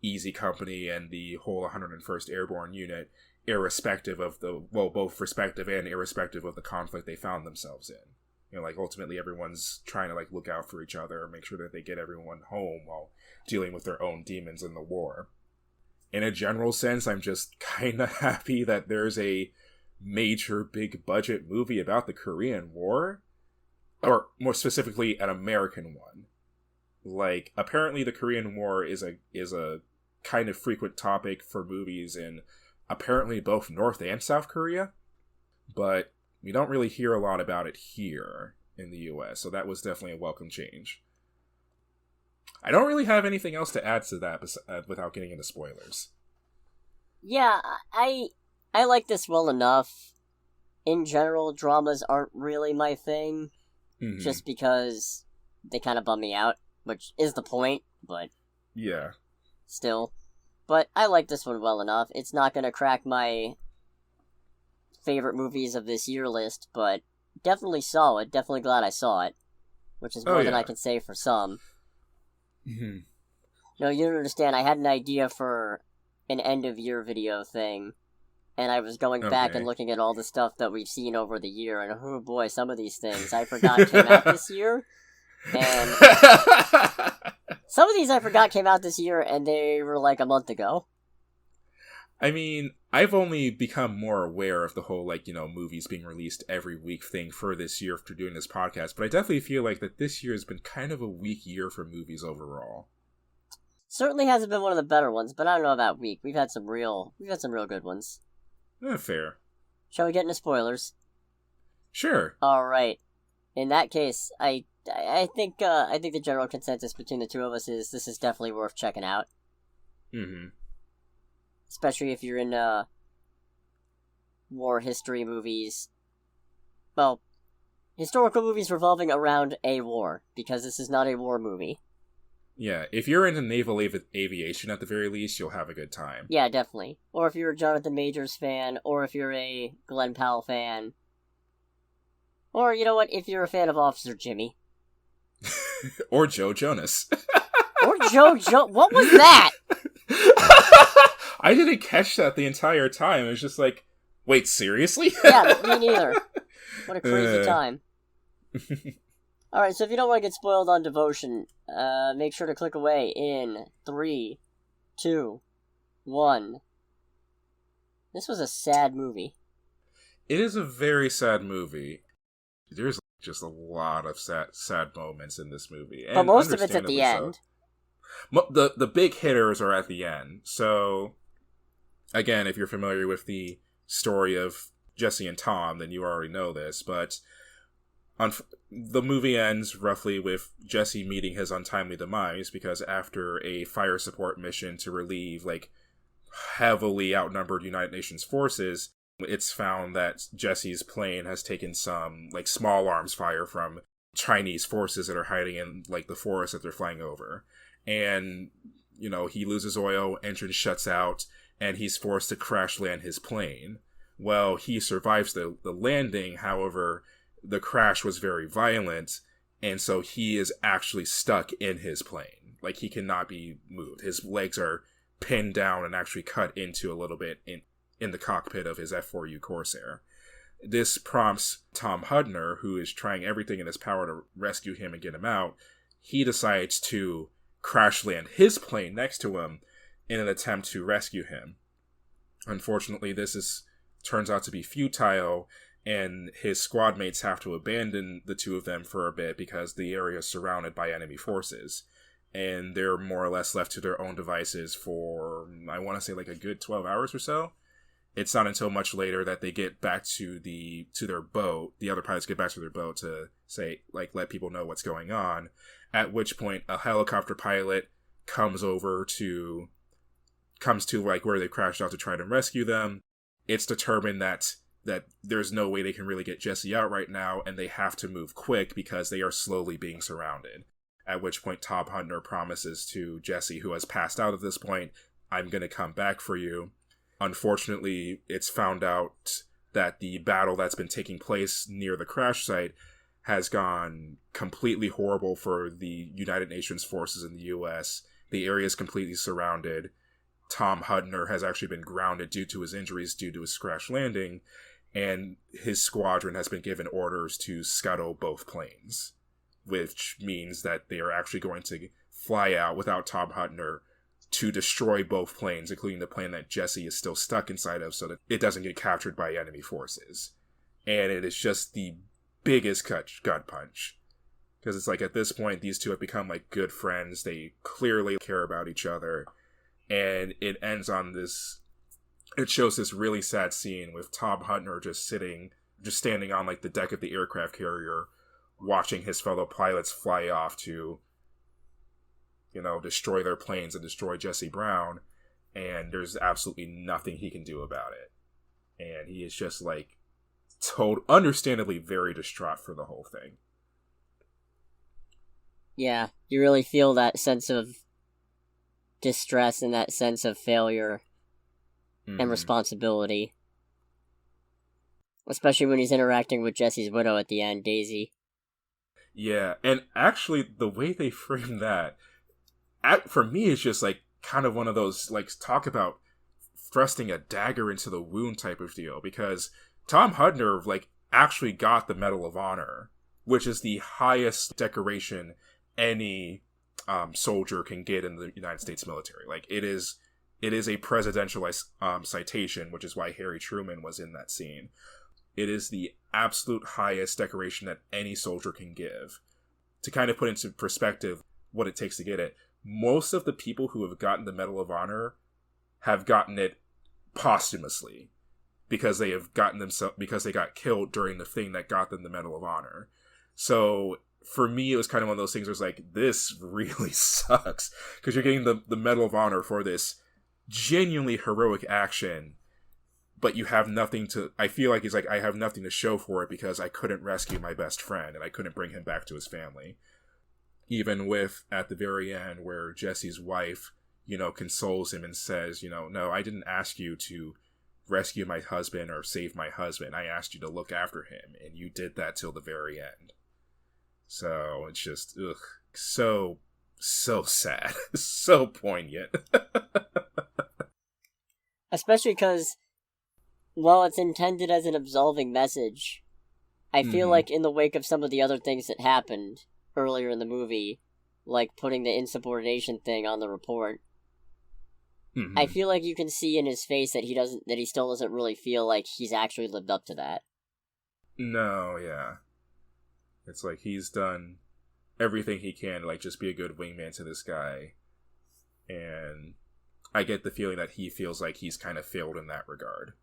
Easy Company and the whole 101st Airborne Unit, irrespective of both respective and irrespective of the conflict they found themselves in. Like, ultimately everyone's trying to, like, look out for each other and make sure that they get everyone home while dealing with their own demons in the war. In a general sense, I'm just kind of happy that there's a major big budget movie about the Korean War, or more specifically an American one. Like, apparently the Korean War is a kind of frequent topic for movies in apparently both North and South Korea, but we don't really hear a lot about it here in the US, so that was definitely a welcome change. I don't really have anything else to add to that without getting into spoilers. Yeah, I like this well enough. In general, dramas aren't really my thing, just because they kind of bum me out, which is the point, but... Yeah. Still. But I like this one well enough. It's not gonna crack my favorite movies of this year list, but definitely solid. Definitely glad I saw it, which is more than I can say for some. No, you don't understand. I had an idea for an end-of-year video thing, and I was going back and looking at all the stuff that we've seen over the year, and oh boy, some of these things I forgot came out this year, and some of these I forgot came out this year, and they were like a month ago. I mean, I've only become more aware of the whole, like, movies being released every week thing for this year after doing this podcast, but I definitely feel like that this year has been kind of a weak year for movies overall. Certainly hasn't been one of the better ones, but I don't know about weak. We've had some real good ones. Fair. Shall we get into spoilers? Sure. Alright. In that case, I think the general consensus between the two of us is this is definitely worth checking out. Especially if you're in war history movies. Well, historical movies revolving around a war, because this is not a war movie. Yeah, if you're into naval aviation at the very least, you'll have a good time. Yeah, definitely. Or if you're a Jonathan Majors fan, or if you're a Glenn Powell fan. Or, you know what, if you're a fan of Officer Jimmy. Or Joe Jonas. Or what was that? I didn't catch that the entire time. It was just like, wait, seriously? Yeah, me neither. What a crazy time. Alright, so if you don't want to get spoiled on Devotion, make sure to click away in 3, 2, 1. This was a sad movie. It is a very sad movie. There's just a lot of sad moments in this movie. But most of it's at the end. The big hitters are at the end. So, again, if you're familiar with the story of Jesse and Tom, then you already know this. But The movie ends roughly with Jesse meeting his untimely demise, because after a fire support mission to relieve like heavily outnumbered United Nations forces, it's found that Jesse's plane has taken some like small arms fire from Chinese forces that are hiding in like the forest that they're flying over. And, you know, he loses oil, engine shuts out, and he's forced to crash land his plane. Well, he survives the landing, however, the crash was very violent, and so he is actually stuck in his plane. Like, he cannot be moved. His legs are pinned down and actually cut into a little bit in the cockpit of his F-4U Corsair. This prompts Tom Hudner, who is trying everything in his power to rescue him and get him out. He decides to crash land his plane next to him in an attempt to rescue him. Unfortunately, turns out to be futile, and his squad mates have to abandon the two of them for a bit because the area is surrounded by enemy forces. And they're more or less left to their own devices for, I want to say, like a good 12 hours or so. It's not until much later that they get back to their boat. The other pilots get back to their boat to say, like, let people know what's going on. At which point, a helicopter pilot comes to like where they crashed out to try to rescue them. It's determined that there's no way they can really get Jesse out right now, and they have to move quick because they are slowly being surrounded. At which point, Tom Hudner promises to Jesse, who has passed out at this point, I'm going to come back for you. Unfortunately, it's found out that the battle that's been taking place near the crash site has gone completely horrible for the United Nations forces in the U.S. The area is completely surrounded. Tom Hudner has actually been grounded due to his injuries due to his crash landing, and his squadron has been given orders to scuttle both planes, which means that they are actually going to fly out without Tom Hudner to destroy both planes, including the plane that Jesse is still stuck inside of so that it doesn't get captured by enemy forces. And it is just the biggest gut punch. Because it's like, at this point, these two have become like good friends. They clearly care about each other. And it ends on this, it shows this really sad scene with Tom Hudner just standing on like the deck of the aircraft carrier, watching his fellow pilots fly off to, you know, destroy their planes and destroy Jesse Brown, and there's absolutely nothing he can do about it. And he is just like understandably very distraught for the whole thing. Yeah, you really feel that sense of distress and that sense of failure and responsibility. Especially when he's interacting with Jesse's widow at the end, Daisy. Yeah, and actually the way they frame that, for me, it's just like kind of one of those, like, talk about thrusting a dagger into the wound type of deal, because Tom Hudner, like, actually got the Medal of Honor, which is the highest decoration any soldier can get in the United States military. Like, it is a presidential citation, which is why Harry Truman was in that scene. It is the absolute highest decoration that any soldier can give. To kind of put into perspective what it takes to get it, most of the people who have gotten the Medal of Honor have gotten it posthumously, because they got killed during the thing that got them the Medal of Honor. So for me, it was kind of one of those things where it's like, this really sucks, because you're getting the Medal of Honor for this genuinely heroic action, but you have nothing to, I feel like he's like, I have nothing to show for it because I couldn't rescue my best friend and I couldn't bring him back to his family. Even with, at the very end, where Jesse's wife, you know, consoles him and says, you know, no, I didn't ask you to rescue my husband or save my husband. I asked you to look after him, and you did that till the very end. So it's just, so sad. So poignant. Especially because, while it's intended as an absolving message, I feel like in the wake of some of the other things that happened earlier in the movie, like putting the insubordination thing on the report, I feel like you can see in his face that he still doesn't really feel like he's actually lived up to that. No, yeah. It's like he's done everything he can to, like, just be a good wingman to this guy. And I get the feeling that he feels like he's kind of failed in that regard.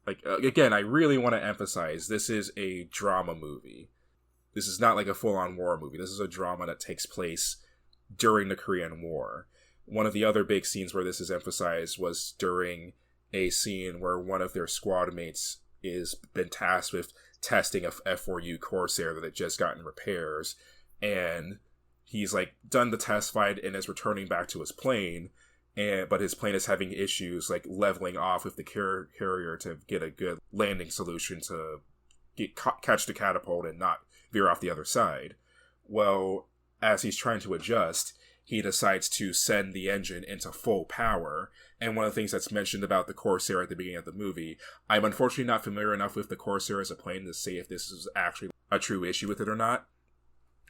Like, again, I really want to emphasize, this is a drama movie. This is not like a full-on war movie. This is a drama that takes place during the Korean War. One of the other big scenes where this is emphasized was during a scene where one of their squad mates is been tasked with testing a F4U Corsair that had just gotten repairs, and he's like done the test flight and is returning back to his plane, but his plane is having issues like leveling off with the carrier to get a good landing solution to catch the catapult and not veer off the other side. Well, as he's trying to adjust, he decides to send the engine into full power. And one of the things that's mentioned about the Corsair at the beginning of the movie, I'm unfortunately not familiar enough with the Corsair as a plane to say if this is actually a true issue with it or not.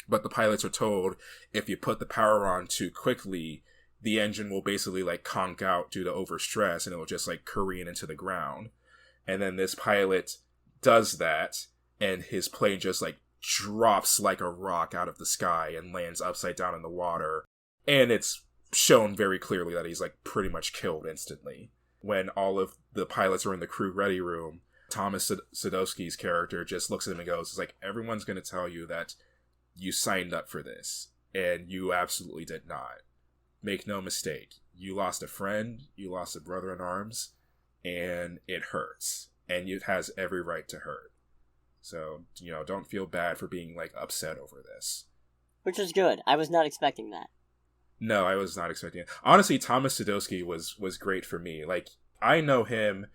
But the pilots are told if you put the power on too quickly, the engine will basically like conk out due to overstress and it will just like careen into the ground. And then this pilot does that, and his plane just like drops like a rock out of the sky and lands upside down in the water. And it's shown very clearly that he's like pretty much killed instantly. When all of the pilots are in the crew ready room, Thomas Sadowski's character just looks at him and goes, it's like, everyone's going to tell you that you signed up for this, and you absolutely did not. Make no mistake. You lost a friend, you lost a brother in arms, and it hurts. And it has every right to hurt. So, don't feel bad for being, like, upset over this. Which was good. I was not expecting that. No, I was not expecting it. Honestly, Thomas Sadowski was great for me. Like, I know him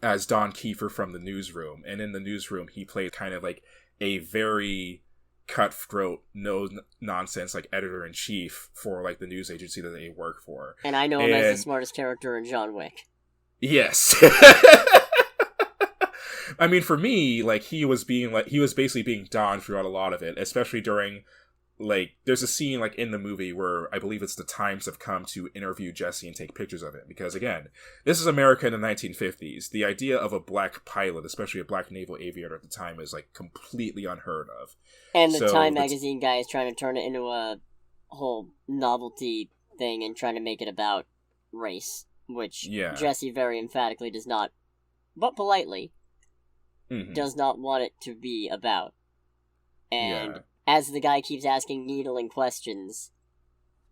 as Don Kiefer from The Newsroom, and in The Newsroom, he played kind of like a very cutthroat, no-nonsense, like, editor-in-chief for, like, the news agency that they work for. And I know him as the smartest character in John Wick. Yes. I mean, for me, like, he was basically being Don throughout a lot of it, especially during, like, there's a scene, like, in the movie where I believe it's the Times have come to interview Jesse and take pictures of him. Because, again, this is America in the 1950s. The idea of a black pilot, especially a black naval aviator at the time, is, like, completely unheard of. And the Time magazine guy is trying to turn it into a whole novelty thing and trying to make it about race, which Jesse very emphatically does not, but politely, does not want it to be about. And as the guy keeps asking needling questions,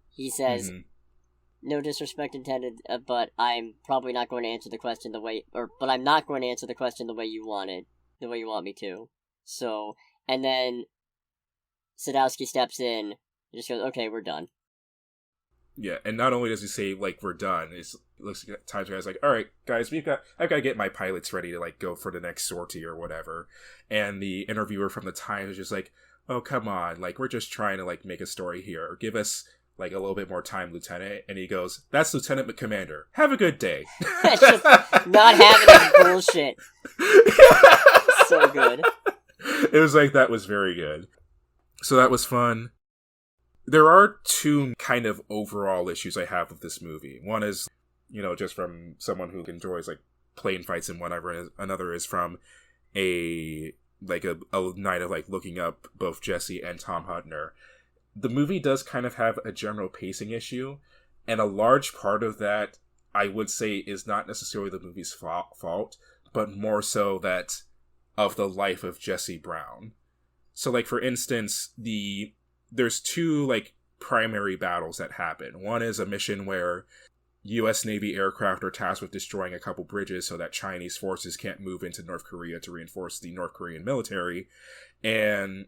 he says, no disrespect intended, but I'm probably not going to answer the question but I'm not going to answer the question the way you want me to. So, and then Sadowski steps in and just goes, okay, we're done. Yeah, and not only does he say, like, we're done, it looks at times guys like, alright, guys, I've got to get my pilots ready to, like, go for the next sortie or whatever. And the interviewer from the Times is just like, oh, come on, like, we're just trying to, like, make a story here. Give us, like, a little bit more time, Lieutenant. And he goes, that's Lieutenant Commander. Have a good day. It's just not having his bullshit. So good. It was like, that was very good. So that was fun. There are two kind of overall issues I have with this movie. One is, just from someone who enjoys, like, plane fights and whatever. Another is from a night of, like, looking up both Jesse and Tom Hutner. The movie does kind of have a general pacing issue, and a large part of that, I would say, is not necessarily the movie's fault, but more so that of the life of Jesse Brown. So, like, for instance, there's two, like, primary battles that happen. One is a mission where U.S. Navy aircraft are tasked with destroying a couple bridges so that Chinese forces can't move into North Korea to reinforce the North Korean military. And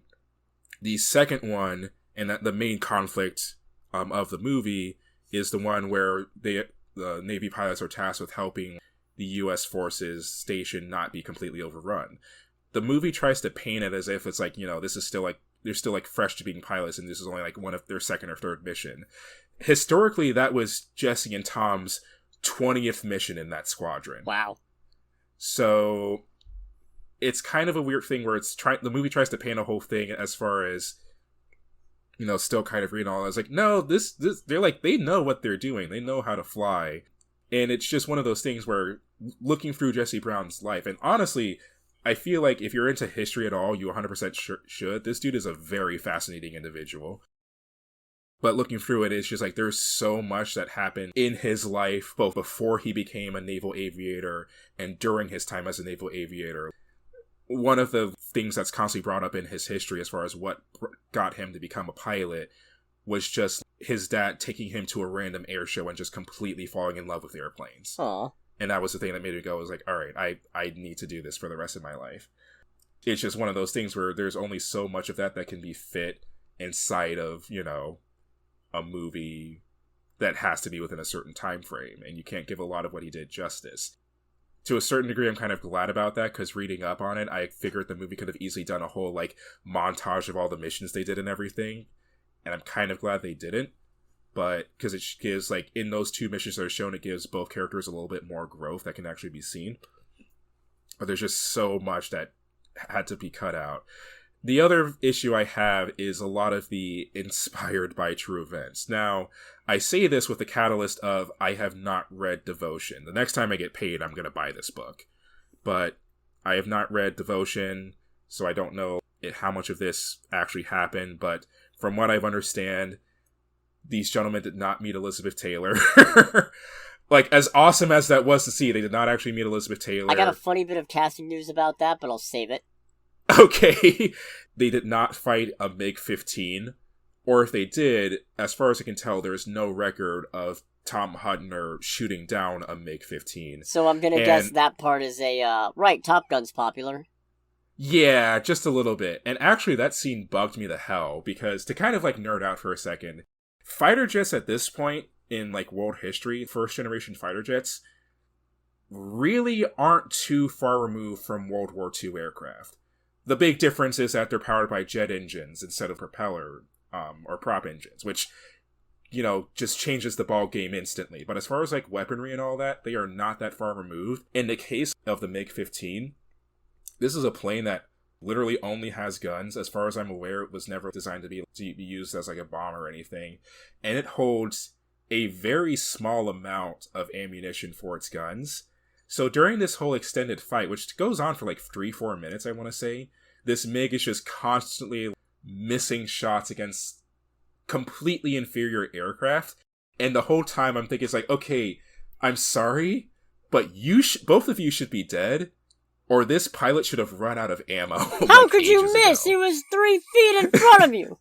the second one, and the main conflict of the movie, is the one where the Navy pilots are tasked with helping the U.S. forces station not be completely overrun. The movie tries to paint it as if it's like, this is still like, they're still like fresh to being pilots and this is only like one of their second or third mission. Historically, that was Jesse and Tom's 20th mission in that squadron. Wow. So it's kind of a weird thing where the movie tries to paint a whole thing as far as, still kind of reading all that. It's like, no, this they're like, they know what they're doing. They know how to fly. And it's just one of those things where looking through Jesse Brown's life, and honestly, I feel like if you're into history at all, you 100% should. This dude is a very fascinating individual. But looking through it, it's just like there's so much that happened in his life, both before he became a naval aviator and during his time as a naval aviator. one of the things that's constantly brought up in his history as far as what got him to become a pilot was just his dad taking him to a random air show and just completely falling in love with airplanes. Aw. And that was the thing that made me go, was like, all right, I need to do this for the rest of my life. It's just one of those things where there's only so much of that can be fit inside of, you know, a movie that has to be within a certain time frame, and you can't give a lot of what he did justice. To a certain degree, I'm kind of glad about that, because reading up on it, I figured the movie could have easily done a whole, like, montage of all the missions they did and everything, and I'm kind of glad they didn't, but, because it gives, like, in those 2 missions that are shown, it gives both characters a little bit more growth that can actually be seen, but there's just so much that had to be cut out. The other issue I have is a lot of the inspired by true events. Now, I say this with the catalyst of I have not read Devotion. The next time I get paid, I'm going to buy this book. But I have not read Devotion, so I don't know how much of this actually happened. But from what I understand, these gentlemen did not meet Elizabeth Taylor. Like, as awesome as that was to see, they did not actually meet Elizabeth Taylor. I got a funny bit of casting news about that, but I'll save it. Okay. They did not fight a MiG-15. Or if they did, as far as I can tell, there's no record of Tom Hutner shooting down a MiG-15. So I'm gonna guess that part is right, Top Gun's popular. Yeah, just a little bit. And actually, that scene bugged me the hell, because to kind of, like, nerd out for a second, fighter jets at this point in, like, world history, first-generation fighter jets, really aren't too far removed from World War II aircraft. The big difference is that they're powered by jet engines instead of propeller or prop engines, which, you know, just changes the ball game instantly. But as far as, like, weaponry and all that, they are not that far removed. In the case of the MiG-15, this is a plane that literally only has guns. As far as I'm aware, it was never designed to be used as, like, a bomb or anything. And it holds a very small amount of ammunition for its guns. So during this whole extended fight, which goes on for like 3-4 minutes, I want to say, this MiG is just constantly missing shots against completely inferior aircraft. And the whole time I'm thinking, it's like, okay, I'm sorry, but both of you should be dead, or this pilot should have run out of ammo. How like could you miss? ago. He was 3 feet in front of you.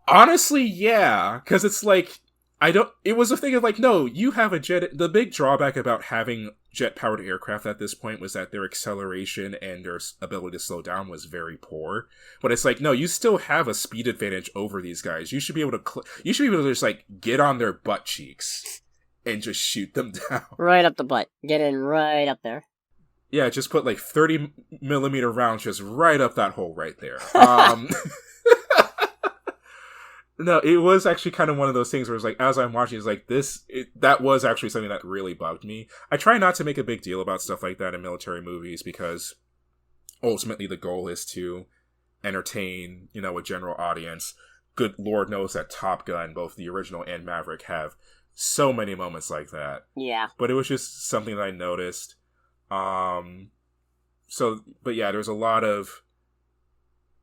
Honestly, yeah, because it's like, it was a thing of like, no, you have a jet. The big drawback about having jet-powered aircraft at this point was that their acceleration and their ability to slow down was very poor. But it's like, no, you still have a speed advantage over these guys. You should be able to, just like get on their butt cheeks and just shoot them down. Right up the butt. Get in right up there. Yeah, just put like 30mm rounds just right up that hole right there. No, it was actually kind of one of those things where it's like, as I'm watching, it's like, that was actually something that really bugged me. I try not to make a big deal about stuff like that in military movies, because ultimately the goal is to entertain, you know, a general audience. Good Lord knows that Top Gun, both the original and Maverick, have so many moments like that. Yeah. But it was just something that I noticed. But yeah, there's a lot of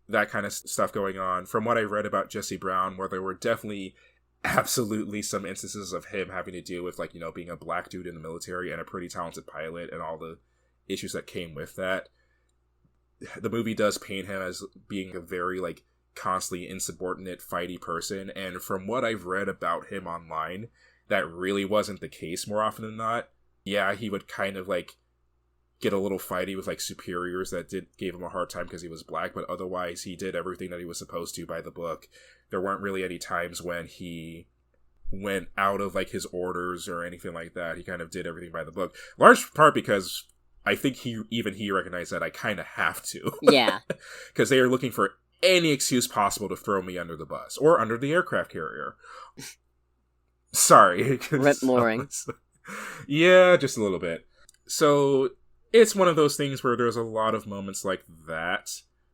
that kind of stuff going on. From what I read about Jesse Brown, where there were definitely absolutely some instances of him having to deal with, like, you know, being a black dude in the military and a pretty talented pilot and all the issues that came with that. The movie does paint him as being a very, like, constantly insubordinate, fighty person, and from what I've read about him online, that really wasn't the case more often than not. Yeah, he would kind of, like, get a little fighty with, like, superiors that gave him a hard time because he was black, but otherwise he did everything that he was supposed to by the book. There weren't really any times when he went out of, like, his orders or anything like that. He kind of did everything by the book. Large part because I think he recognized that I kind of have to. Yeah. Because they are looking for any excuse possible to throw me under the bus or under the aircraft carrier. Sorry. Rip mooring. Yeah, just a little bit. So it's one of those things where there's a lot of moments like that,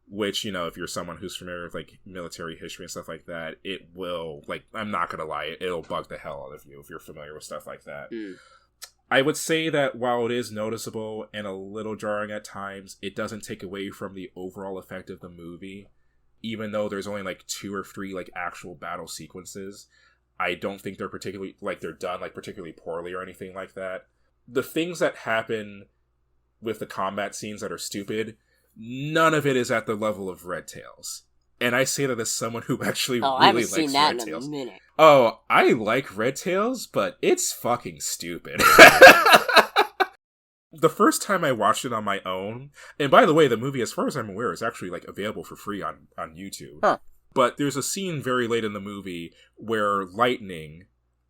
which, you know, if you're someone who's familiar with, like, military history and stuff like that, it will, like, I'm not gonna lie, it'll bug the hell out of you if you're familiar with stuff like that. Mm. I would say that while it is noticeable and a little jarring at times, it doesn't take away from the overall effect of the movie. Even though there's only, like, 2 or 3, like, actual battle sequences, I don't think they're particularly, like, they're done, like, particularly poorly or anything like that. The things that happen with the combat scenes that are stupid, none of it is at the level of Red Tails. And I say that as someone who actually I haven't likes seen that Red in Tails. a minute. Oh, I like Red Tails, but it's fucking stupid. The first time I watched it on my own, and by the way, the movie, as far as I'm aware, is actually like available for free on YouTube. Huh. But there's a scene very late in the movie where Lightning,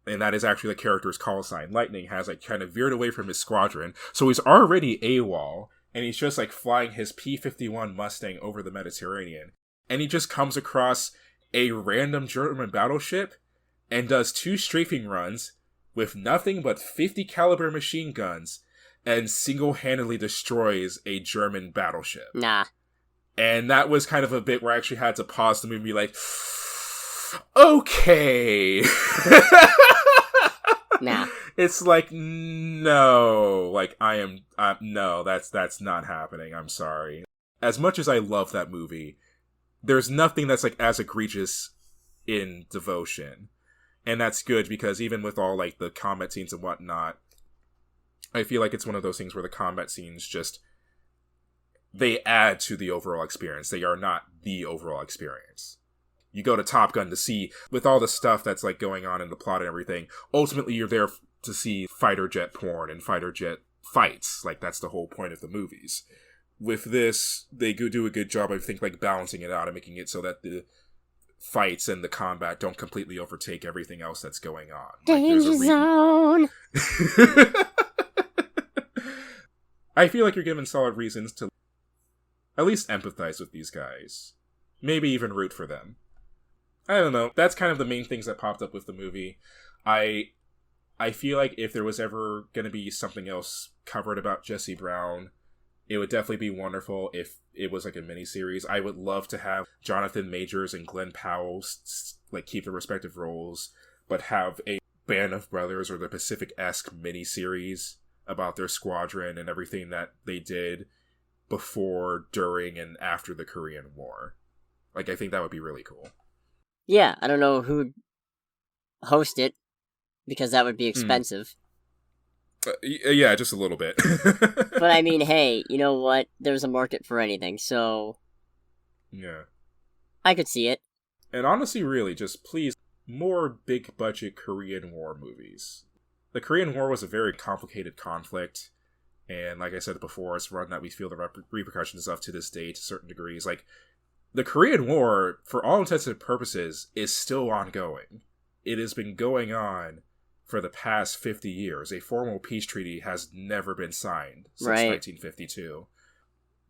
and that is actually the character's call sign, Lightning has like kind of veered away from his squadron, so he's already AWOL, and he's just like flying his P-51 Mustang over the Mediterranean. And he just comes across a random German battleship and does 2 strafing runs with nothing but 50 caliber machine guns and single-handedly destroys a German battleship. Nah. And that was kind of a bit where I actually had to pause the movie and be like, okay. Nah. It's like, no. Like, no, that's not happening. I'm sorry. As much as I love that movie, there's nothing that's like as egregious in Devotion. And that's good because even with all like the combat scenes and whatnot, I feel like it's one of those things where the combat scenes just, they add to the overall experience. They are not the overall experience. You go to Top Gun to see, with all the stuff that's like going on in the plot and everything, ultimately you're there to see fighter jet porn and fighter jet fights. Like, that's the whole point of the movies. With this, they do a good job, I think, like balancing it out and making it so that the fights and the combat don't completely overtake everything else that's going on. Danger zone! I feel like you're given solid reasons to at least empathize with these guys. Maybe even root for them. I don't know. That's kind of the main things that popped up with the movie. I feel like if there was ever going to be something else covered about Jesse Brown, it would definitely be wonderful if it was like a miniseries. I would love to have Jonathan Majors and Glenn Powell like keep their respective roles, but have a Band of Brothers or the Pacific-esque miniseries about their squadron and everything that they did before, during, and after the Korean War. Like, I think that would be really cool. Yeah, I don't know who'd host it, because that would be expensive. Yeah, just a little bit. But I mean, hey, you know what? There's a market for anything, so... Yeah. I could see it. And honestly, really, just please, more big-budget Korean War movies. The Korean War was a very complicated conflict, and like I said before, it's one that we feel the repercussions of to this day to certain degrees. Like, the Korean War, for all intents and purposes, is still ongoing. It has been going on for the past 50 years. A formal peace treaty has never been signed since 1952.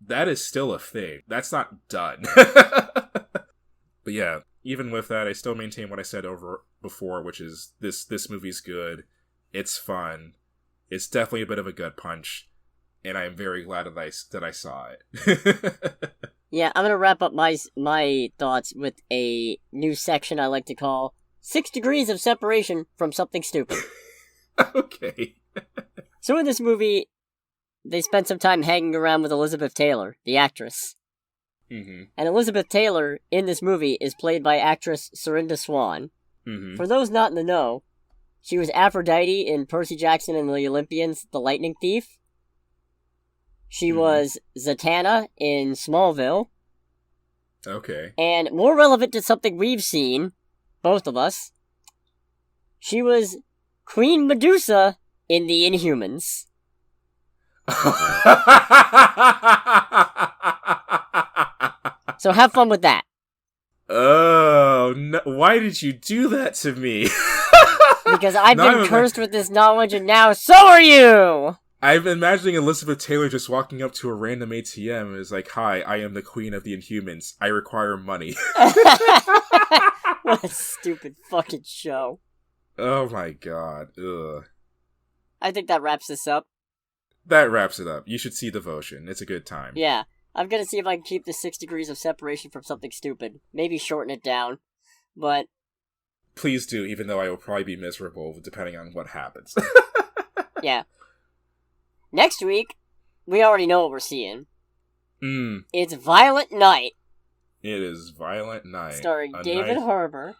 That is still a thing. That's not done. But yeah, even with that, I still maintain what I said over before, which is this movie's good. It's fun. It's definitely a bit of a gut punch, and I am very glad that I saw it. Yeah, I'm gonna wrap up my thoughts with a new section I like to call 6 Degrees of Separation from Something Stupid. Okay. So in this movie, they spent some time hanging around with Elizabeth Taylor, the actress. Mm-hmm. And Elizabeth Taylor in this movie is played by actress Serinda Swan. Mm-hmm. For those not in the know, she was Aphrodite in Percy Jackson and the Olympians, The Lightning Thief. She was Zatanna in Smallville. Okay. And more relevant to something we've seen, both of us, she was Queen Medusa in The Inhumans. So have fun with that. Oh, no. Why did you do that to me? Because I've been cursed with this knowledge, and now so are you! I'm imagining Elizabeth Taylor just walking up to a random ATM and is like, "Hi, I am the Queen of the Inhumans. I require money." What a stupid fucking show. Oh my god. Ugh. I think that wraps this up. That wraps it up. You should see Devotion. It's a good time. Yeah. I'm gonna see if I can keep the 6 degrees of separation from something stupid. Maybe shorten it down. But... please do, even though I will probably be miserable depending on what happens. Yeah. Next week, we already know what we're seeing. It's Violent Night. It is Violent Night. Starring David Harbour.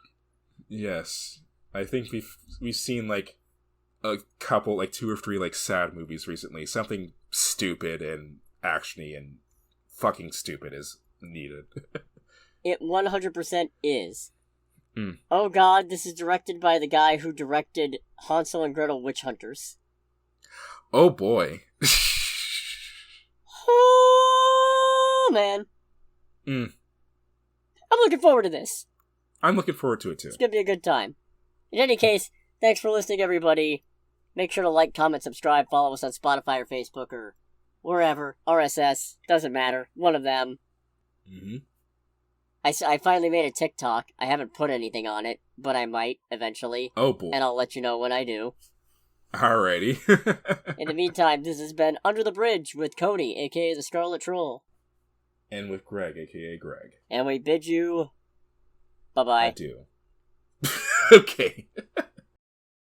Yes. I think we've seen, like, a couple, like 2 or 3, like, sad movies recently. Something stupid and actiony and fucking stupid is needed. It 100% is. Mm. Oh god, this is directed by the guy who directed Hansel and Gretel Witch Hunters. Oh boy. Oh man. Mm. I'm looking forward to this. I'm looking forward to it too. It's gonna be a good time. In any case, thanks for listening, everybody. Make sure to like, comment, subscribe, follow us on Spotify or Facebook or wherever. RSS, doesn't matter. One of them. Mm-hmm. I finally made a TikTok. I haven't put anything on it, but I might eventually. Oh boy. And I'll let you know when I do. Alrighty. In the meantime, this has been Under the Bridge with Coney, aka the Scarlet Troll. And with Greg, aka Greg. And we bid you bye-bye. I do. Okay.